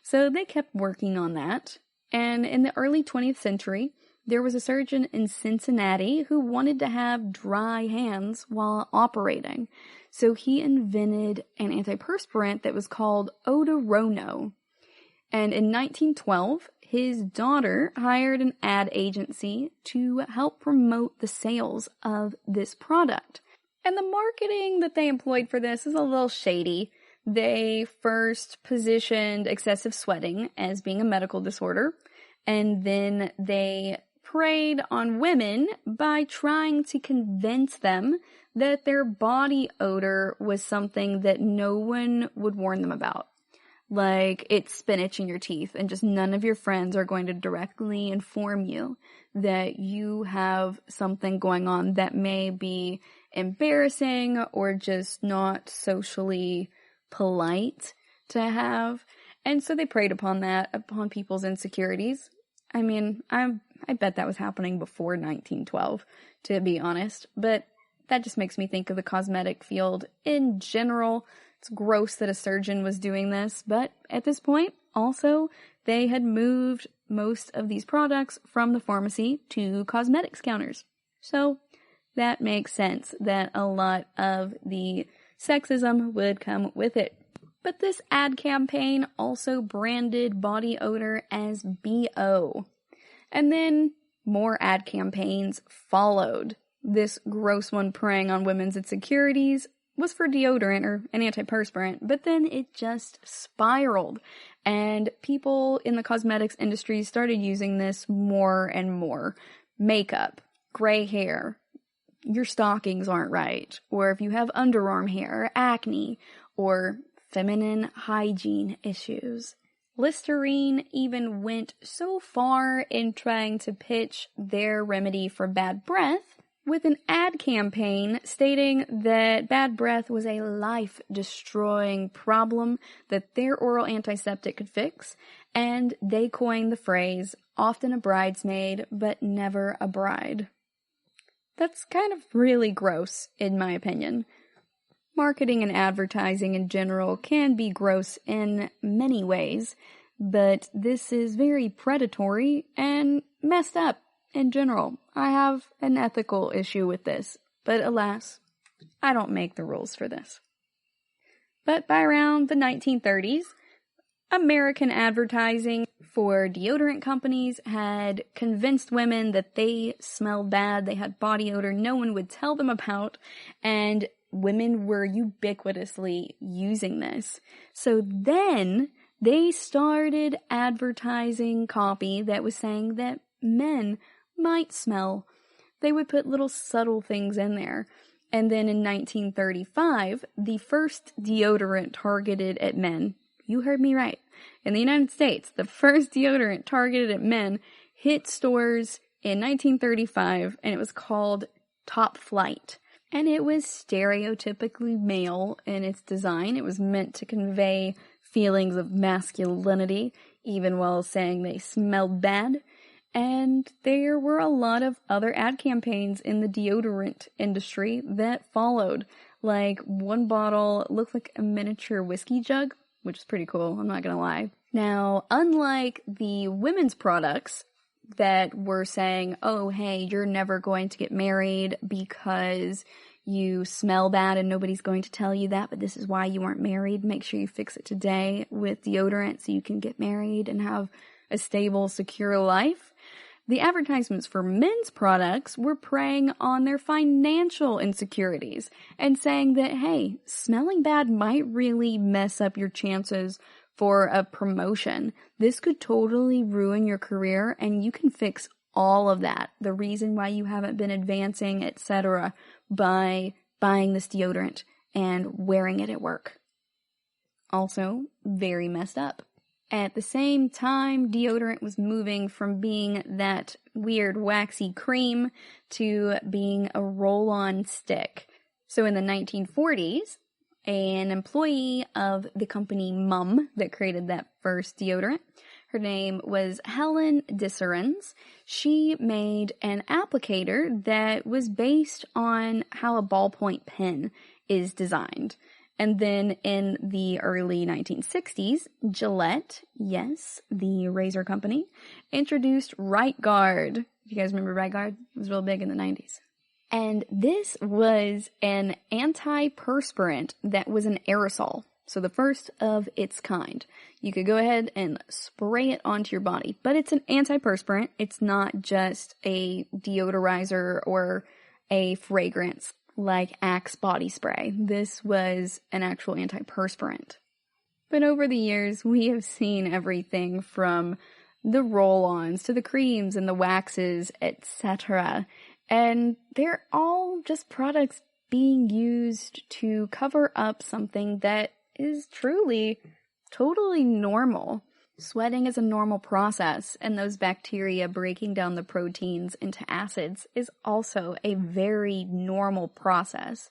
So they kept working on that, and in the early 20th century, there was a surgeon in Cincinnati who wanted to have dry hands while operating. So he invented an antiperspirant that was called Odor. And in 1912, his daughter hired an ad agency to help promote the sales of this product. And the marketing that they employed for this is a little shady. They first positioned excessive sweating as being a medical disorder, and then they preyed on women by trying to convince them that their body odor was something that no one would warn them about. Like, it's spinach in your teeth, and just none of your friends are going to directly inform you that you have something going on that may be embarrassing or just not socially polite to have. And so they preyed upon people's insecurities. I mean, I bet that was happening before 1912, to be honest, but that just makes me think of the cosmetic field in general. It's gross that a surgeon was doing this, but at this point, also, they had moved most of these products from the pharmacy to cosmetics counters. So that makes sense that a lot of the sexism would come with it. But this ad campaign also branded body odor as BO. And then more ad campaigns followed. This gross one preying on women's insecurities was for deodorant or an antiperspirant, but then it just spiraled, and people in the cosmetics industry started using this more and more. Makeup, gray hair, your stockings aren't right, or if you have underarm hair, acne, or feminine hygiene issues. Listerine even went so far in trying to pitch their remedy for bad breath with an ad campaign stating that bad breath was a life-destroying problem that their oral antiseptic could fix, and they coined the phrase, often a bridesmaid, but never a bride. That's kind of really gross, in my opinion. Marketing and advertising in general can be gross in many ways, but this is very predatory and messed up in general. I have an ethical issue with this, but alas, I don't make the rules for this. But by around the 1930s, American advertising for deodorant companies had convinced women that they smelled bad, they had body odor no one would tell them about, and women were ubiquitously using this. So then they started advertising copy that was saying that men might smell. They would put little subtle things in there. And then in 1935, the first deodorant targeted at men, you heard me right, in the United States, the first deodorant targeted at men hit stores in 1935, and it was called Top Flight. And it was stereotypically male in its design. It was meant to convey feelings of masculinity, even while saying they smelled bad. And there were a lot of other ad campaigns in the deodorant industry that followed. Like, one bottle looked like a miniature whiskey jug, which is pretty cool, I'm not gonna lie. Now, unlike the women's products that were saying, oh, hey, you're never going to get married because you smell bad and nobody's going to tell you that, but this is why you weren't married. Make sure you fix it today with deodorant so you can get married and have a stable, secure life. The advertisements for men's products were preying on their financial insecurities and saying that, hey, smelling bad might really mess up your chances for a promotion. This could totally ruin your career, and you can fix all of that. The reason why you haven't been advancing, etc., by buying this deodorant and wearing it at work. Also, very messed up. At the same time, deodorant was moving from being that weird waxy cream to being a roll-on stick. So in the 1940s, an employee of the company Mum that created that first deodorant, her name was Helen Disserens. She made an applicator that was based on how a ballpoint pen is designed. And then in the early 1960s, Gillette, yes, the razor company, introduced Right Guard. You guys remember Right Guard? It was real big in the 90s. And this was an antiperspirant that was an aerosol. So the first of its kind. You could go ahead and spray it onto your body. But it's an antiperspirant. It's not just a deodorizer or a fragrance like Axe body spray. This was an actual antiperspirant. But over the years, we have seen everything from the roll-ons to the creams and the waxes, etc. And they're all just products being used to cover up something that is truly, totally normal. Sweating is a normal process, and those bacteria breaking down the proteins into acids is also a very normal process.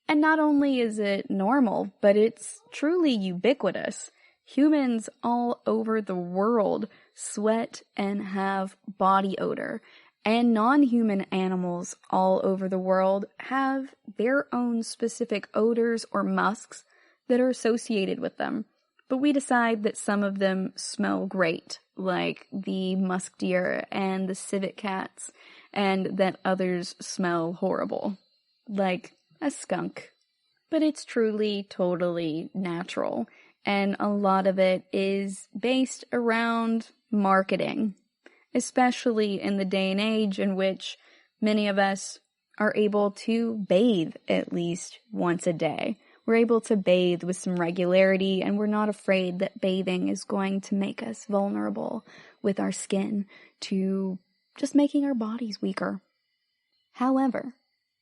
And not only is it normal, but it's truly ubiquitous. Humans all over the world sweat and have body odor, and non-human animals all over the world have their own specific odors or musks that are associated with them. But we decide that some of them smell great, like the musk deer and the civet cats, and that others smell horrible, like a skunk. But it's truly, totally natural, and a lot of it is based around marketing, especially in the day and age in which many of us are able to bathe at least once a day. We're able to bathe with some regularity, and we're not afraid that bathing is going to make us vulnerable with our skin to just making our bodies weaker. However,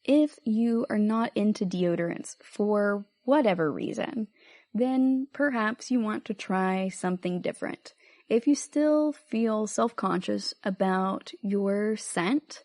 if you are not into deodorants for whatever reason, then perhaps you want to try something different. If you still feel self-conscious about your scent,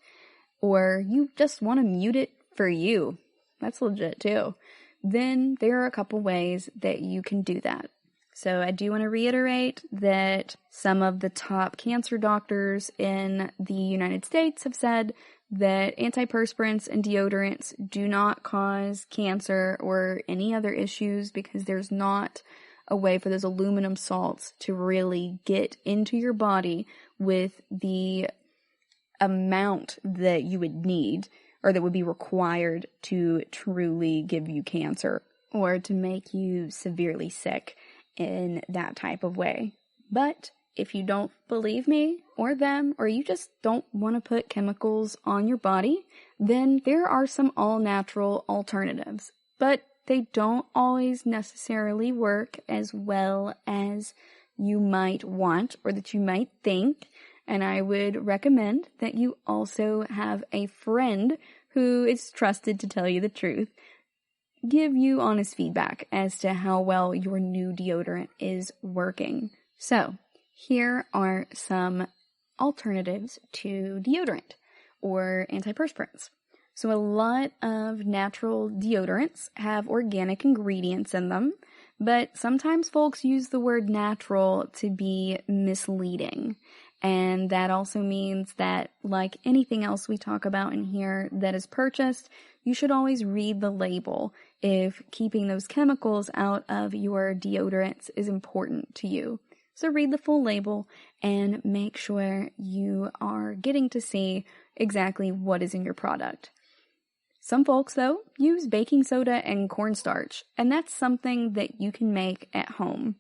or you just want to mute it for you, that's legit too, then there are a couple ways that you can do that. So I do want to reiterate that some of the top cancer doctors in the United States have said that antiperspirants and deodorants do not cause cancer or any other issues because there's not a way for those aluminum salts to really get into your body with the amount that you would need or that would be required to truly give you cancer or to make you severely sick in that type of way. But if you don't believe me or them, or you just don't want to put chemicals on your body, then there are some all-natural alternatives. But they don't always necessarily work as well as you might want or that you might think. And I would recommend that you also have a friend who is trusted to tell you the truth, give you honest feedback as to how well your new deodorant is working. So, here are some alternatives to deodorant or antiperspirants. So a lot of natural deodorants have organic ingredients in them, but sometimes folks use the word natural to be misleading. And that also means that, like anything else we talk about in here that is purchased, you should always read the label if keeping those chemicals out of your deodorants is important to you. So read the full label and make sure you are getting to see exactly what is in your product. Some folks, though, use baking soda and cornstarch, and that's something that you can make at home.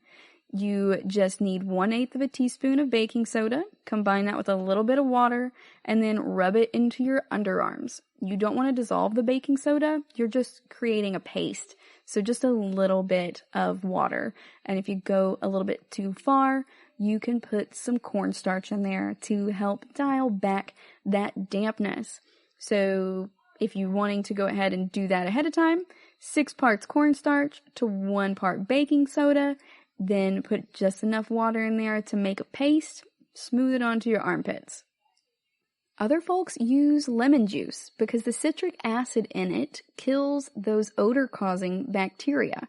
You just need 1/8 of a teaspoon of baking soda, combine that with a little bit of water, and then rub it into your underarms. You don't want to dissolve the baking soda, you're just creating a paste. So just a little bit of water. And if you go a little bit too far, you can put some cornstarch in there to help dial back that dampness. So if you're wanting to go ahead and do that ahead of time, 6 parts cornstarch to 1 part baking soda, then put just enough water in there to make a paste, smooth it onto your armpits. Other folks use lemon juice because the citric acid in it kills those odor-causing bacteria.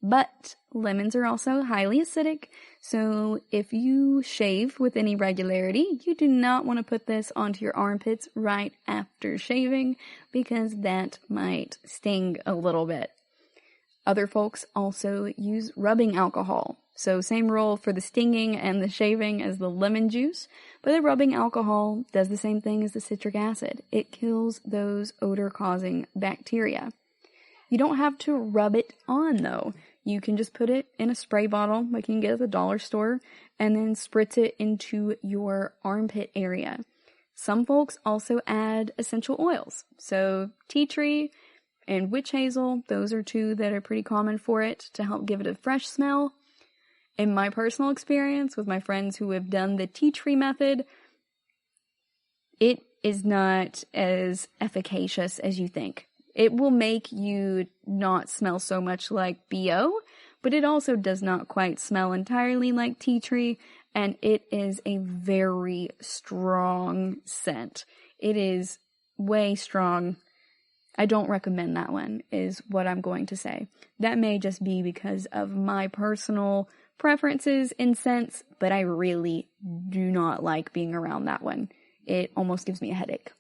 But lemons are also highly acidic, so if you shave with any regularity, you do not want to put this onto your armpits right after shaving because that might sting a little bit. Other folks also use rubbing alcohol. So same role for the stinging and the shaving as the lemon juice, but the rubbing alcohol does the same thing as the citric acid. It kills those odor-causing bacteria. You don't have to rub it on, though. You can just put it in a spray bottle like you can get at the dollar store and then spritz it into your armpit area. Some folks also add essential oils. So tea tree and witch hazel, those are 2 that are pretty common for it to help give it a fresh smell. In my personal experience with my friends who have done the tea tree method, it is not as efficacious as you think. It will make you not smell so much like BO, but it also does not quite smell entirely like tea tree, and it is a very strong scent. It is way strong. I don't recommend that one, is what I'm going to say. That may just be because of my personal preferences in scents, but I really do not like being around that one. It almost gives me a headache.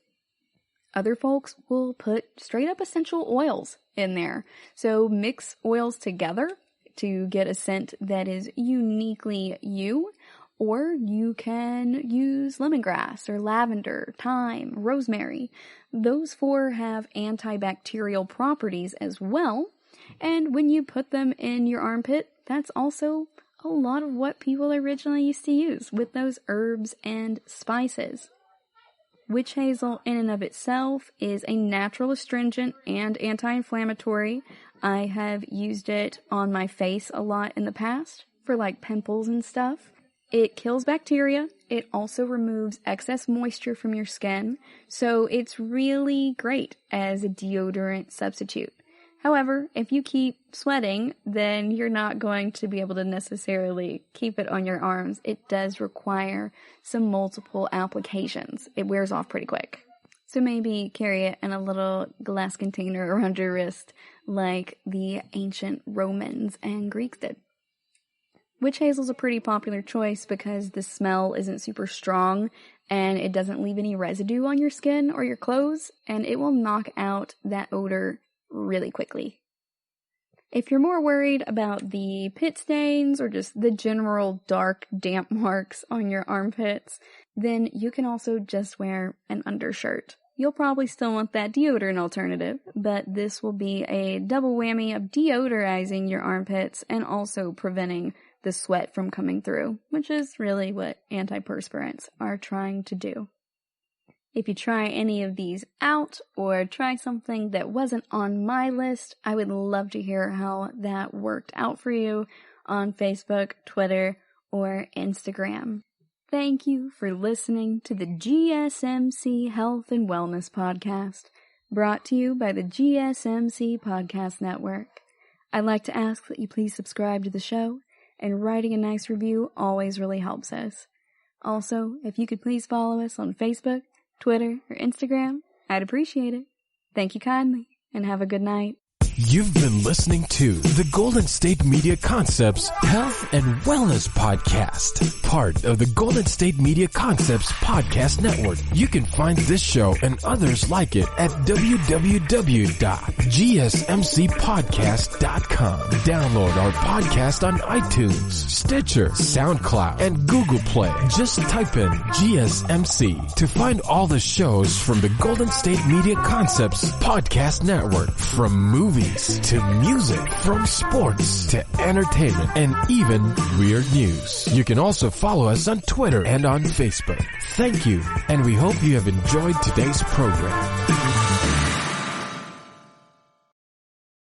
Other folks will put straight up essential oils in there. So mix oils together to get a scent that is uniquely you, or you can use lemongrass or lavender, thyme, rosemary. Those 4 have antibacterial properties as well. And when you put them in your armpit, that's also a lot of what people originally used to use with those herbs and spices. Witch hazel in and of itself is a natural astringent and anti-inflammatory. I have used it on my face a lot in the past for like pimples and stuff. It kills bacteria. It also removes excess moisture from your skin, so it's really great as a deodorant substitute. However, if you keep sweating, then you're not going to be able to necessarily keep it on your arms. It does require some multiple applications. It wears off pretty quick. So maybe carry it in a little glass container around your wrist like the ancient Romans and Greeks did. Witch hazel's a pretty popular choice because the smell isn't super strong and it doesn't leave any residue on your skin or your clothes, and it will knock out that odor really quickly. If you're more worried about the pit stains or just the general dark, damp marks on your armpits, then you can also just wear an undershirt. You'll probably still want that deodorant alternative, but this will be a double whammy of deodorizing your armpits and also preventing the sweat from coming through, which is really what antiperspirants are trying to do. If you try any of these out or try something that wasn't on my list, I would love to hear how that worked out for you on Facebook, Twitter, or Instagram. Thank you for listening to the GSMC Health and Wellness Podcast, brought to you by the GSMC Podcast Network. I'd like to ask that you please subscribe to the show, and writing a nice review always really helps us. Also, if you could please follow us on Facebook, Twitter, or Instagram, I'd appreciate it. Thank you kindly, and have a good night. You've been listening to the Golden State Media Concepts Health and Wellness Podcast, part of the Golden State Media Concepts Podcast Network. You can find this show and others like it at www.gsmcpodcast.com. Download our podcast on iTunes, Stitcher, SoundCloud, and Google Play. Just type in GSMC to find all the shows from the Golden State Media Concepts Podcast Network, from movies to music, from sports to entertainment, and even weird news. You can also follow us on Twitter and on Facebook. Thank you, and we hope you have enjoyed today's program.